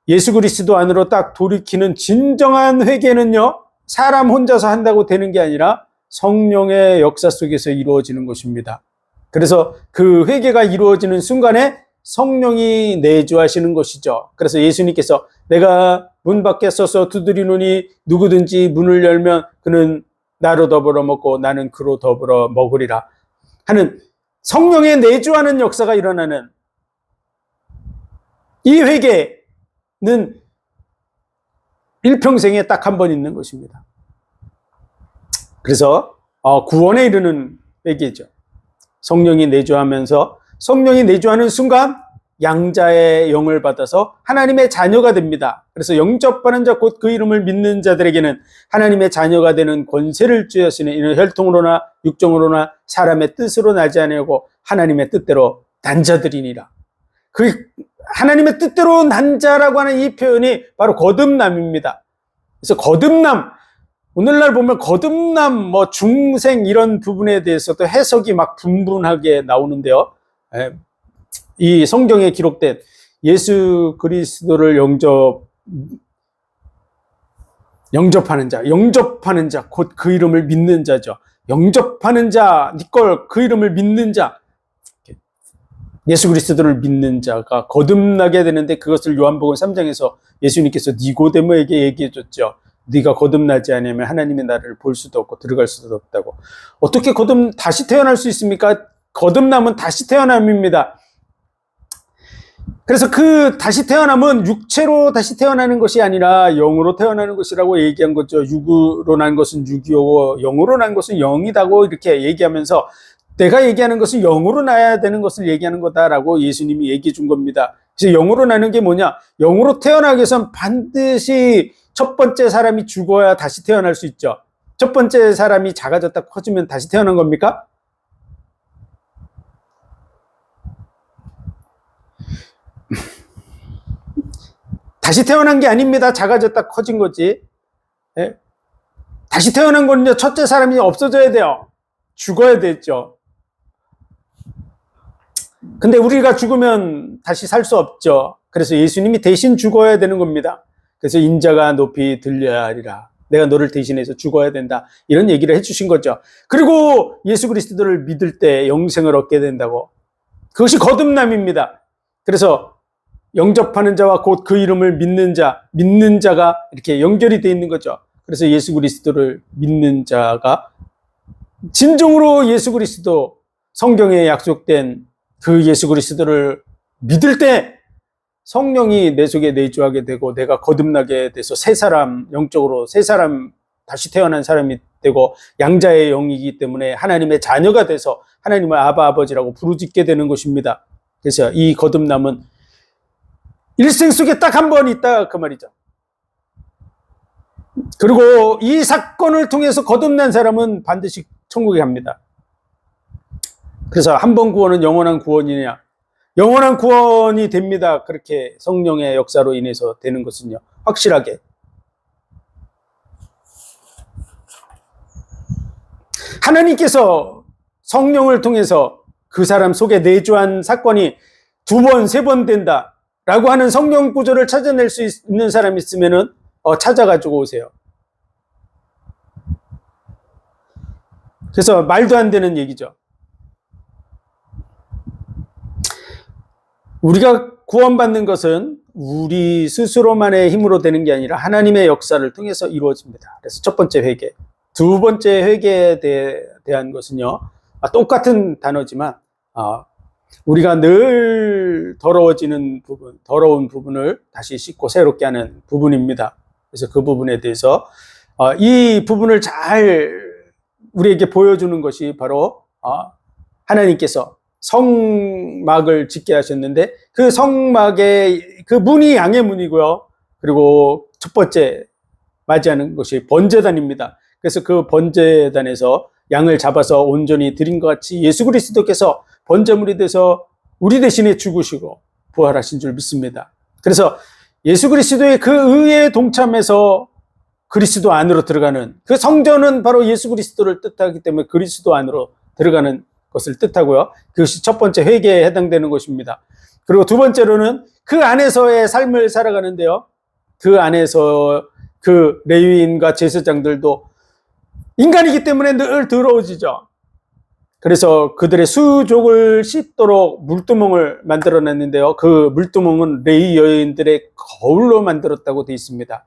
A: 예수 그리스도 안으로 딱 돌이키는 진정한 회개는요, 사람 혼자서 한다고 되는 게 아니라 성령의 역사 속에서 이루어지는 것입니다. 그래서 그 회개가 이루어지는 순간에 성령이 내주하시는 것이죠. 그래서 예수님께서 내가 문 밖에 서서 두드리노니 누구든지 문을 열면 그는 나로 더불어 먹고 나는 그로 더불어 먹으리라 하는 성령의 내주하는 역사가 일어나는 이 회개는 일평생에 딱 한 번 있는 것입니다. 그래서 구원에 이르는 회개죠. 성령이 내주하면서, 성령이 내주하는 순간 양자의 영을 받아서 하나님의 자녀가 됩니다. 그래서 영접하는 자 곧 그 이름을 믿는 자들에게는 하나님의 자녀가 되는 권세를 주셨으니 이는 혈통으로나 육정으로나 사람의 뜻으로 나지 아니하고 하나님의 뜻대로 난 자들이니라. 그 하나님의 뜻대로 난 자라고 하는 이 표현이 바로 거듭남입니다. 그래서 거듭남, 오늘날 보면 거듭남, 뭐 중생 이런 부분에 대해서도 해석이 막 분분하게 나오는데요. 이 성경에 기록된 예수 그리스도를 영접하는 자, 곧 그 이름을 믿는 자죠. 영접하는 자, 니꼴 그 이름을 믿는 자, 예수 그리스도를 믿는 자가 거듭나게 되는데, 그것을 요한복음 3장에서 예수님께서 니고데모에게 얘기해 줬죠. 네가 거듭나지 않으면 하나님의 나라를 볼 수도 없고 들어갈 수도 없다고. 어떻게 다시 태어날 수 있습니까? 거듭남은 다시 태어남입니다. 그래서 그 다시 태어남은 육체로 다시 태어나는 것이 아니라 영으로 태어나는 것이라고 얘기한 거죠. 육으로 난 것은 육이요, 영으로 난 것은 영이다고 이렇게 얘기하면서, 내가 얘기하는 것은 영으로 나야 되는 것을 얘기하는 거다라고 예수님이 얘기해 준 겁니다. 그래서 영으로 나는 게 뭐냐? 영으로 태어나기 위해서는 반드시 첫 번째 사람이 죽어야 다시 태어날 수 있죠. 첫 번째 사람이 작아졌다 커지면 다시 태어난 겁니까? 다시 태어난 게 아닙니다. 작아졌다 커진 거지. 예? 다시 태어난 거는요, 첫째 사람이 없어져야 돼요. 죽어야 되죠. 근데 우리가 죽으면 다시 살 수 없죠. 그래서 예수님이 대신 죽어야 되는 겁니다. 그래서 인자가 높이 들려야 하리라. 내가 너를 대신해서 죽어야 된다. 이런 얘기를 해주신 거죠. 그리고 예수 그리스도를 믿을 때 영생을 얻게 된다고. 그것이 거듭남입니다. 그래서 영접하는 자와 곧 그 이름을 믿는 자가 이렇게 연결이 되어 있는 거죠. 그래서 예수 그리스도를 믿는 자가 진정으로 예수 그리스도, 성경에 약속된 그 예수 그리스도를 믿을 때 성령이 내 속에 내주하게 되고, 내가 거듭나게 돼서 새 사람, 영적으로 새 사람, 다시 태어난 사람이 되고, 양자의 영이기 때문에 하나님의 자녀가 돼서 하나님을 아바 아버지라고 부르짖게 되는 것입니다. 그래서 이 거듭남은 일생 속에 딱 한 번 있다 그 말이죠. 그리고 이 사건을 통해서 거듭난 사람은 반드시 천국에 갑니다. 그래서 한 번 구원은 영원한 구원이냐? 영원한 구원이 됩니다. 그렇게 성령의 역사로 인해서 되는 것은요, 확실하게. 하나님께서 성령을 통해서 그 사람 속에 내주한 사건이 두 번, 세 번 된다 라고 하는 성령 구조를 찾아낼 수 있는 사람이 있으면은 찾아가지고 오세요. 그래서 말도 안 되는 얘기죠. 우리가 구원받는 것은 우리 스스로만의 힘으로 되는 게 아니라 하나님의 역사를 통해서 이루어집니다. 그래서 첫 번째 회개. 두 번째 회개에 대한 것은요, 똑같은 단어지만 우리가 늘 더러워지는 부분, 더러운 부분을 다시 씻고 새롭게 하는 부분입니다. 그래서 그 부분에 대해서 이 부분을 잘 우리에게 보여주는 것이 바로 하나님께서 성막을 짓게 하셨는데, 그 성막의 그 문이 양의 문이고요. 그리고 첫 번째 맞이하는 것이 번제단입니다. 그래서 그 번제단에서 양을 잡아서 온전히 드린 것 같이 예수 그리스도께서 번제물이 돼서 우리 대신에 죽으시고 부활하신 줄 믿습니다. 그래서 예수 그리스도의 그 의에 동참해서 그리스도 안으로 들어가는, 그 성전은 바로 예수 그리스도를 뜻하기 때문에 그리스도 안으로 들어가는 것을 뜻하고요. 그것이 첫 번째 회개에 해당되는 것입니다. 그리고 두 번째로는 그 안에서의 삶을 살아가는데요, 그 안에서 그 레위인과 제사장들도 인간이기 때문에 늘 더러워지죠. 그래서 그들의 수족을 씻도록 물두멍을 만들어놨는데요, 그 물두멍은 레위 여인들의 거울로 만들었다고 되어 있습니다.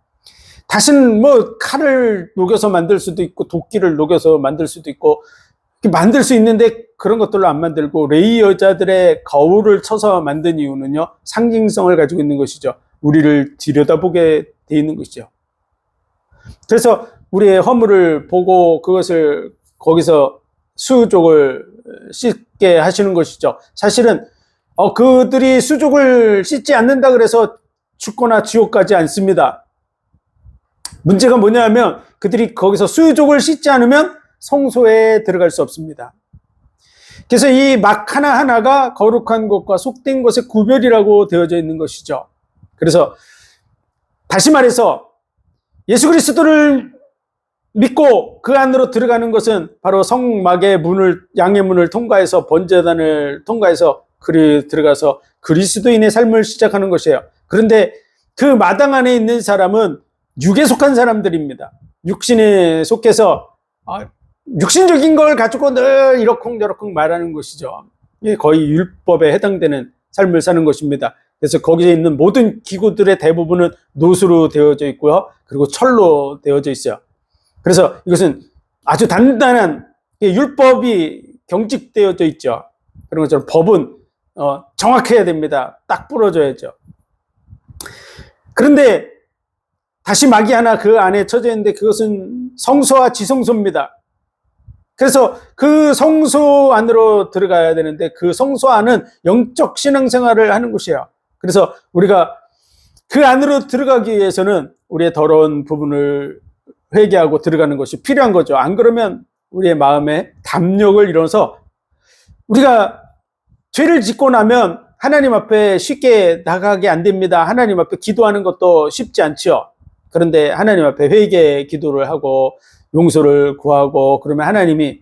A: 다시는 칼을 녹여서 만들 수도 있고 도끼를 녹여서 만들 수도 있고 만들 수 있는데, 그런 것들로 안 만들고 레위 여자들의 거울을 쳐서 만든 이유는요, 상징성을 가지고 있는 것이죠. 우리를 들여다보게 되어 있는 것이죠. 그래서 우리의 허물을 보고 그것을 거기서 수족을 씻게 하시는 것이죠. 사실은 그들이 수족을 씻지 않는다 그래서 죽거나 지옥 가지 않습니다. 문제가 뭐냐면 그들이 거기서 수족을 씻지 않으면 성소에 들어갈 수 없습니다. 그래서 이 막 하나하나가 거룩한 것과 속된 것의 구별이라고 되어져 있는 것이죠. 그래서 다시 말해서 예수 그리스도를 믿고 그 안으로 들어가는 것은 바로 성막의 문을, 양의 문을 통과해서 번제단을 통과해서 들어가서 그리스도인의 삶을 시작하는 것이에요. 그런데 그 마당 안에 있는 사람은 육에 속한 사람들입니다. 육신에 속해서 육신적인 걸 가지고 늘 이러쿵저러쿵 말하는 것이죠. 이게 거의 율법에 해당되는 삶을 사는 것입니다. 그래서 거기에 있는 모든 기구들의 대부분은 노수로 되어져 있고요. 그리고 철로 되어져 있어요. 그래서 이것은 아주 단단한 율법이 경직되어져 있죠. 그런 것처럼 법은 정확해야 됩니다. 딱 부러져야죠. 그런데 다시 막이 하나 그 안에 쳐져 있는데 그것은 성소와 지성소입니다. 그래서 그 성소 안으로 들어가야 되는데 그 성소 안은 영적 신앙생활을 하는 곳이에요. 그래서 우리가 그 안으로 들어가기 위해서는 우리의 더러운 부분을 회개하고 들어가는 것이 필요한 거죠. 안 그러면 우리의 마음에 담력을 이뤄서 우리가 죄를 짓고 나면 하나님 앞에 쉽게 나가게 안 됩니다. 하나님 앞에 기도하는 것도 쉽지 않죠. 그런데 하나님 앞에 회개 기도를 하고 용서를 구하고 그러면 하나님이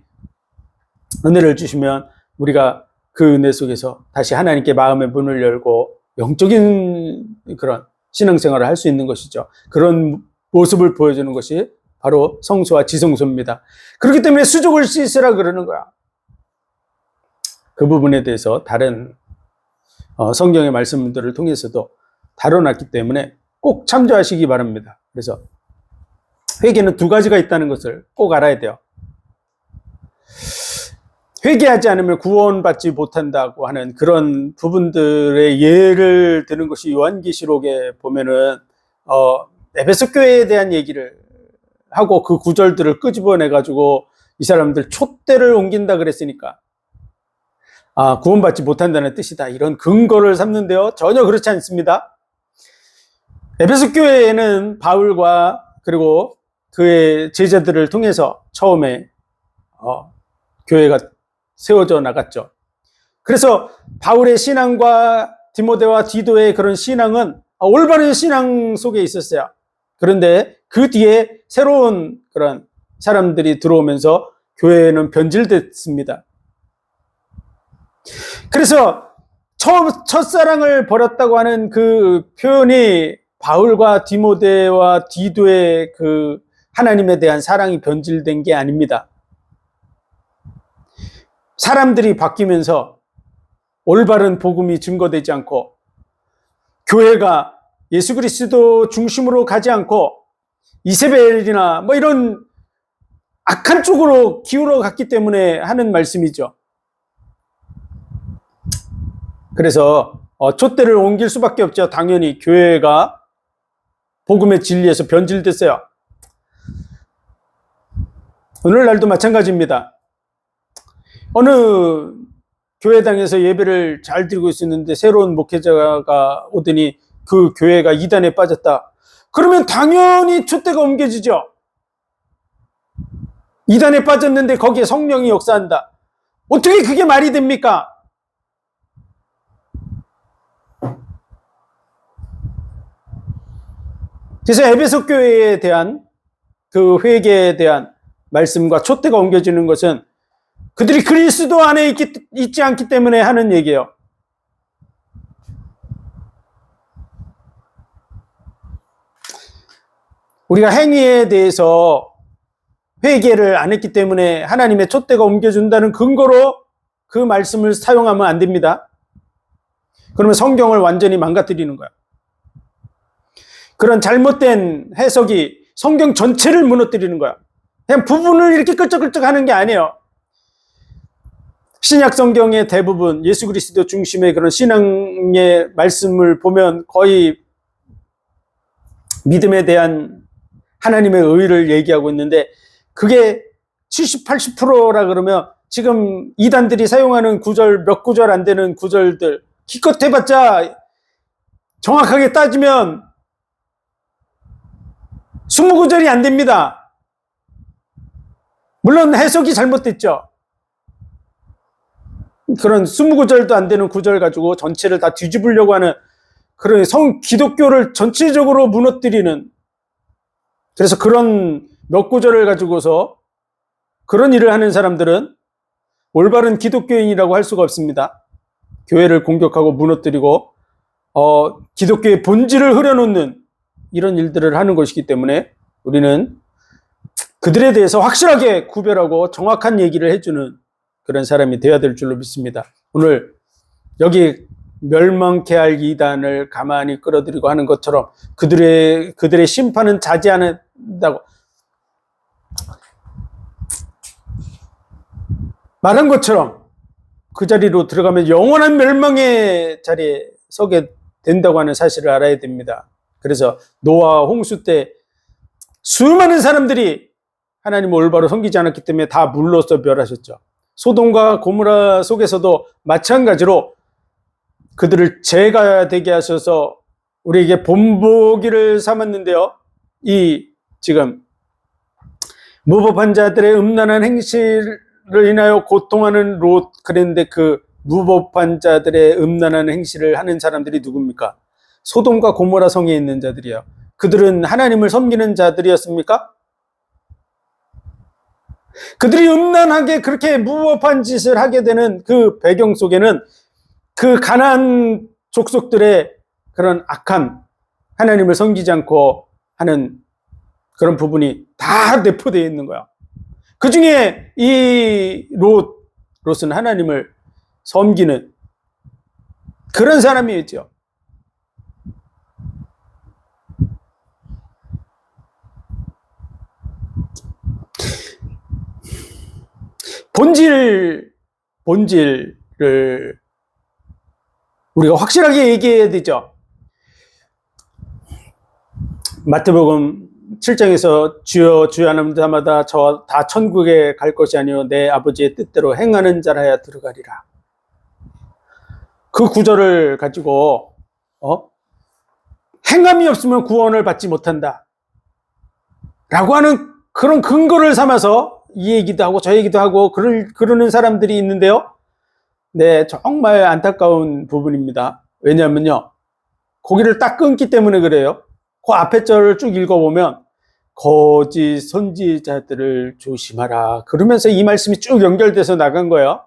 A: 은혜를 주시면 우리가 그 은혜 속에서 다시 하나님께 마음의 문을 열고 영적인 그런 신앙생활을 할 수 있는 것이죠. 그런 모습을 보여주는 것이 바로 성소와 지성소입니다. 그렇기 때문에 수족을 씻으라 그러는 거야. 그 부분에 대해서 다른 성경의 말씀들을 통해서도 다뤄놨기 때문에 꼭 참조하시기 바랍니다. 그래서 회개는 두 가지가 있다는 것을 꼭 알아야 돼요. 회개하지 않으면 구원받지 못한다고 하는 그런 부분들의 예를 드는 것이 요한계시록에 보면은 에베소 교회에 대한 얘기를 하고 그 구절들을 끄집어내 가지고 이 사람들 촛대를 옮긴다 그랬으니까 구원받지 못한다는 뜻이다. 이런 근거를 삼는데요. 전혀 그렇지 않습니다. 에베소 교회에는 바울과 그리고 그의 제자들을 통해서 처음에 교회가 세워져 나갔죠. 그래서 바울의 신앙과 디모데와 디도의 그런 신앙은 올바른 신앙 속에 있었어요. 그런데 그 뒤에 새로운 그런 사람들이 들어오면서 교회는 변질됐습니다. 그래서 첫사랑을 버렸다고 하는 그 표현이 바울과 디모데와 디도의 그 하나님에 대한 사랑이 변질된 게 아닙니다. 사람들이 바뀌면서 올바른 복음이 증거되지 않고 교회가 예수 그리스도 중심으로 가지 않고 이세벨이나 뭐 이런 악한 쪽으로 기울어 갔기 때문에 하는 말씀이죠. 그래서 촛대를 옮길 수밖에 없죠. 당연히 교회가 복음의 진리에서 변질됐어요. 오늘날도 마찬가지입니다. 어느 교회당에서 예배를 잘 드리고 있었는데 새로운 목회자가 오더니 그 교회가 이단에 빠졌다. 그러면 당연히 촛대가 옮겨지죠. 이단에 빠졌는데 거기에 성령이 역사한다. 어떻게 그게 말이 됩니까? 그래서 에베소 교회에 대한 그 회개에 대한 말씀과 촛대가 옮겨지는 것은 그들이 그리스도 안에 있지 않기 때문에 하는 얘기예요. 우리가 행위에 대해서 회개를 안 했기 때문에 하나님의 촛대가 옮겨준다는 근거로 그 말씀을 사용하면 안 됩니다. 그러면 성경을 완전히 망가뜨리는 거야. 그런 잘못된 해석이 성경 전체를 무너뜨리는 거야. 그냥 부분을 이렇게 끌적끌적 하는 게 아니에요. 신약 성경의 대부분 예수 그리스도 중심의 그런 신앙의 말씀을 보면 거의 믿음에 대한 하나님의 의를 얘기하고 있는데 그게 70, 80%라 그러면 지금 이단들이 사용하는 구절 몇 구절 안 되는 구절들 기껏 해봤자 정확하게 따지면 20구절이 안 됩니다. 물론 해석이 잘못됐죠. 그런 20구절도 안 되는 구절 가지고 전체를 다 뒤집으려고 하는 그런 기독교를 전체적으로 무너뜨리는 그래서 그런 몇 구절을 가지고서 그런 일을 하는 사람들은 올바른 기독교인이라고 할 수가 없습니다. 교회를 공격하고 무너뜨리고 기독교의 본질을 흐려놓는 이런 일들을 하는 것이기 때문에 우리는 그들에 대해서 확실하게 구별하고 정확한 얘기를 해주는 그런 사람이 되어야 될 줄로 믿습니다. 오늘 여기 멸망케 할 이단을 가만히 끌어들이고 하는 것처럼 그들의 심판은 자지 않는다고 말한 것처럼 그 자리로 들어가면 영원한 멸망의 자리에 서게 된다고 하는 사실을 알아야 됩니다. 그래서 노아와 홍수 때 수많은 사람들이 하나님을 올바로 섬기지 않았기 때문에 다 물로써 멸하셨죠. 소돔과 고모라 속에서도 마찬가지로 그들을 죄가 되게 하셔서 우리에게 본보기를 삼았는데요. 이 지금 무법한 자들의 음란한 행실을 인하여 고통하는 롯, 그랬는데 그 무법한 자들의 음란한 행실을 하는 사람들이 누굽니까? 소돔과 고모라 성에 있는 자들이요. 그들은 하나님을 섬기는 자들이었습니까? 그들이 음란하게 그렇게 무법한 짓을 하게 되는 그 배경 속에는 그 가나안 족속들의 그런 악한, 하나님을 섬기지 않고 하는 그런 부분이 다 내포되어 있는 거야. 그 중에 이 롯은 하나님을 섬기는 그런 사람이었죠. 본질을 우리가 확실하게 얘기해야 되죠. 마태복음 7장에서 주여 주여 하는 자마다 저 다 천국에 갈 것이 아니요 내 아버지의 뜻대로 행하는 자라야 들어가리라. 그 구절을 가지고 행함이 없으면 구원을 받지 못한다 라고 하는 그런 근거를 삼아서 이 얘기도 하고 저 얘기도 하고 그러는 사람들이 있는데요. 네, 정말 안타까운 부분입니다. 왜냐하면요, 거기를 딱 끊기 때문에 그래요. 그 앞에 절을 쭉 읽어보면 거짓 선지자들을 조심하라 그러면서 이 말씀이 쭉 연결돼서 나간 거예요.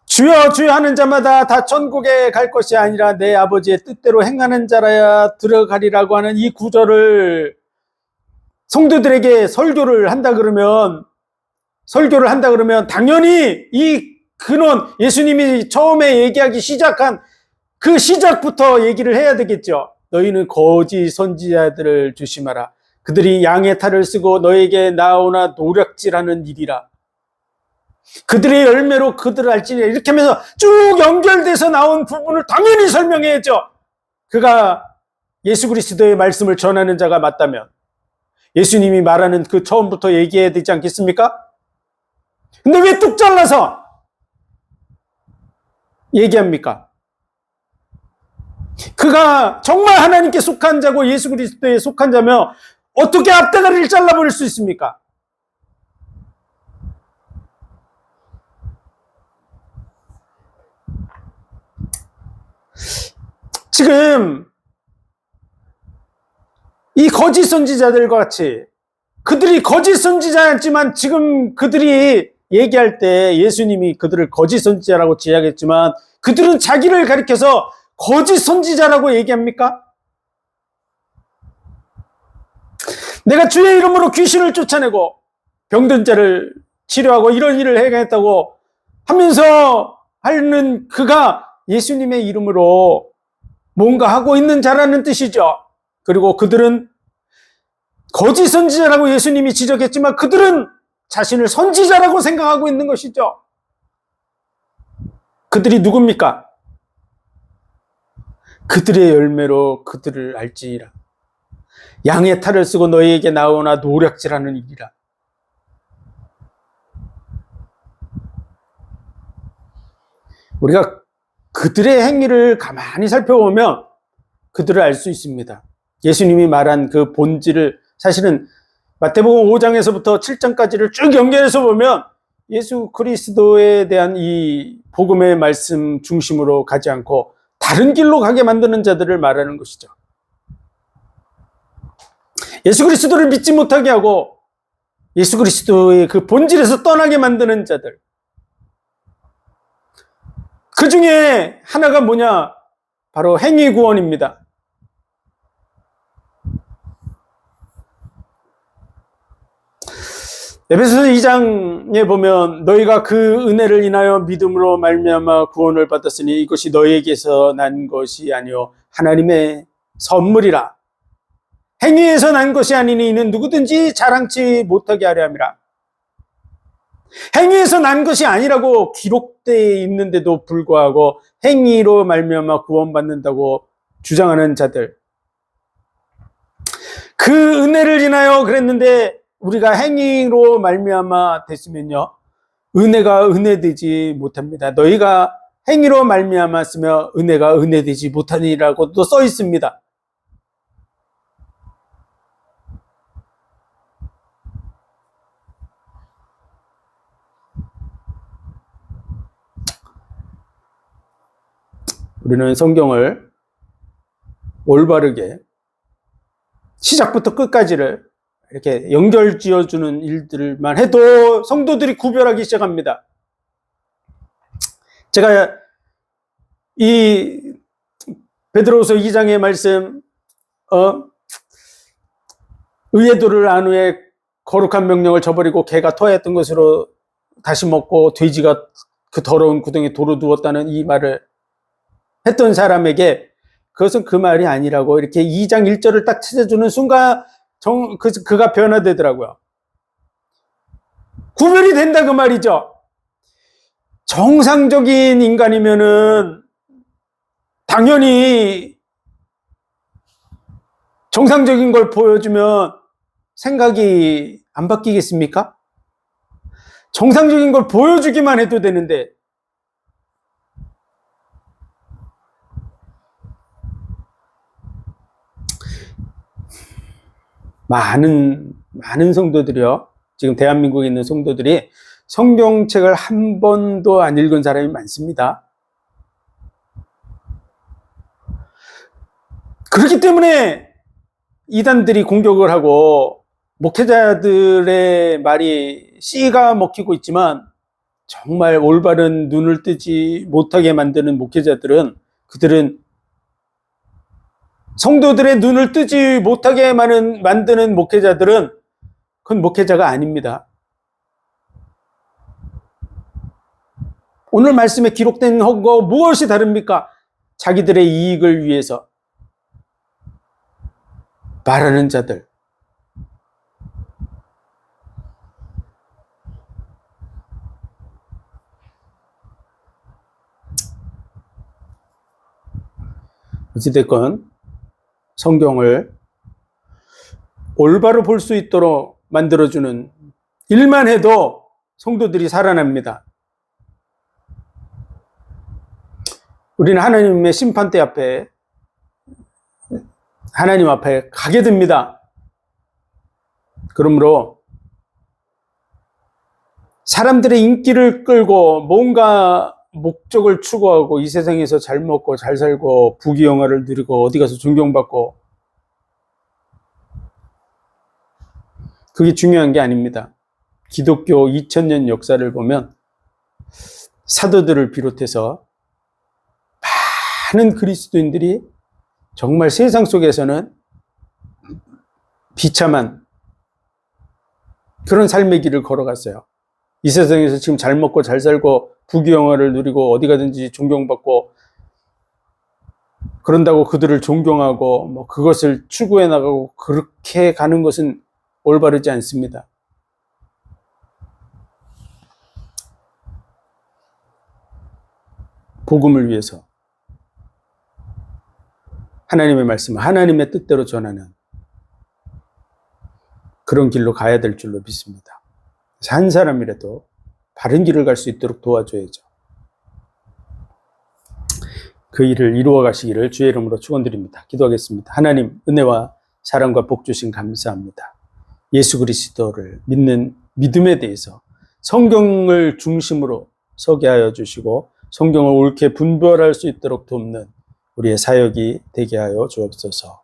A: 주여 주여 하는 자마다 다 천국에 갈 것이 아니라 내 아버지의 뜻대로 행하는 자라야 들어가리라고 하는 이 구절을 성도들에게 설교를 한다 그러면 당연히 이 근원, 예수님이 처음에 얘기하기 시작한 그 시작부터 얘기를 해야 되겠죠. 너희는 거짓 선지자들을 조심하라. 그들이 양의 탈을 쓰고 너에게 나오나 노략질하는 일이라. 그들의 열매로 그들을 알지니, 이렇게 하면서 쭉 연결돼서 나온 부분을 당연히 설명해야죠. 그가 예수 그리스도의 말씀을 전하는 자가 맞다면 예수님이 말하는 그 처음부터 얘기해야 되지 않겠습니까? 근데 왜 뚝 잘라서 얘기합니까? 그가 정말 하나님께 속한 자고 예수 그리스도에 속한 자며 어떻게 앞대가리를 잘라버릴 수 있습니까? 지금 이 거짓 선지자들과 같이 그들이 거짓 선지자였지만 지금 그들이 얘기할 때 예수님이 그들을 거짓 선지자라고 지적했지만 그들은 자기를 가리켜서 거짓 선지자라고 얘기합니까? 내가 주의 이름으로 귀신을 쫓아내고 병든 자를 치료하고 이런 일을 해야겠다고 하면서 하는 그가 예수님의 이름으로 뭔가 하고 있는 자라는 뜻이죠. 그리고 그들은 거짓 선지자라고 예수님이 지적했지만 그들은 자신을 선지자라고 생각하고 있는 것이죠. 그들이 누굽니까? 그들의 열매로 그들을 알지니라. 양의 탈을 쓰고 너희에게 나오나 노략질하는 일이라. 우리가 그들의 행위를 가만히 살펴보면 그들을 알 수 있습니다. 예수님이 말한 그 본질을 사실은 마태복음 5장에서부터 7장까지를 쭉 연결해서 보면 예수 그리스도에 대한 이 복음의 말씀 중심으로 가지 않고 다른 길로 가게 만드는 자들을 말하는 것이죠. 예수 그리스도를 믿지 못하게 하고 예수 그리스도의 그 본질에서 떠나게 만드는 자들. 그 중에 하나가 뭐냐? 바로 행위 구원입니다. 에베소서 2장에 보면 너희가 그 은혜를 인하여 믿음으로 말미암아 구원을 받았으니 이것이 너희에게서 난 것이 아니요 하나님의 선물이라. 행위에서 난 것이 아니니 이는 누구든지 자랑치 못하게 하려 함이라. 행위에서 난 것이 아니라고 기록되어 있는데도 불구하고 행위로 말미암아 구원받는다고 주장하는 자들. 그 은혜를 인하여 그랬는데 우리가 행위로 말미암아 됐으면요, 은혜가 은혜되지 못합니다. 너희가 행위로 말미암았으며 은혜가 은혜되지 못하니라고도 써 있습니다. 우리는 성경을 올바르게 시작부터 끝까지를 이렇게 연결 지어주는 일들만 해도 성도들이 구별하기 시작합니다. 제가 이 베드로후서 2장의 말씀, 의의 도를 안 후에 거룩한 명령을 저버리고 개가 토하였던 것으로 다시 먹고 돼지가 그 더러운 구덩이에 도로 두었다는 이 말을 했던 사람에게 그것은 그 말이 아니라고 이렇게 2장 1절을 딱 찾아주는 순간 그가 변화되더라고요. 구별이 된다 그 말이죠. 정상적인 인간이면은 당연히 정상적인 걸 보여주면 생각이 안 바뀌겠습니까? 정상적인 걸 보여주기만 해도 되는데 많은 성도들이요, 지금 대한민국에 있는 성도들이 성경책을 한 번도 안 읽은 사람이 많습니다. 그렇기 때문에 이단들이 공격을 하고 목회자들의 말이 씨가 먹히고 있지만 정말 올바른 눈을 뜨지 못하게 만드는 목회자들은, 그들은 성도들의 눈을 뜨지 못하게 만드는 목회자들은 그건 목회자가 아닙니다. 오늘 말씀에 기록된 거 무엇이 다릅니까? 자기들의 이익을 위해서 말하는 자들. 어찌됐건 성경을 올바로 볼 수 있도록 만들어주는 일만 해도 성도들이 살아납니다. 우리는 하나님의 심판대 앞에, 하나님 앞에 가게 됩니다. 그러므로 사람들의 인기를 끌고 뭔가 목적을 추구하고 이 세상에서 잘 먹고 잘 살고 부귀영화를 누리고 어디 가서 존경받고, 그게 중요한 게 아닙니다. 기독교 2000년 역사를 보면 사도들을 비롯해서 많은 그리스도인들이 정말 세상 속에서는 비참한 그런 삶의 길을 걸어갔어요. 이 세상에서 지금 잘 먹고 잘 살고 부귀영화를 누리고 어디 가든지 존경받고 그런다고 그들을 존경하고 그것을 추구해 나가고 그렇게 가는 것은 올바르지 않습니다. 복음을 위해서 하나님의 말씀을 하나님의 뜻대로 전하는 그런 길로 가야 될 줄로 믿습니다. 한 사람이라도 바른 길을 갈 수 있도록 도와줘야죠. 그 일을 이루어 가시기를 주의 이름으로 축원드립니다. 기도하겠습니다. 하나님, 은혜와 사랑과 복 주신 감사합니다. 예수 그리스도를 믿는 믿음에 대해서 성경을 중심으로 서게 하여 주시고 성경을 옳게 분별할 수 있도록 돕는 우리의 사역이 되게 하여 주옵소서.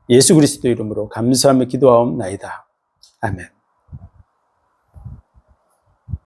A: 예수 그리스도 이름으로 감사하며 기도하옵나이다. 아멘.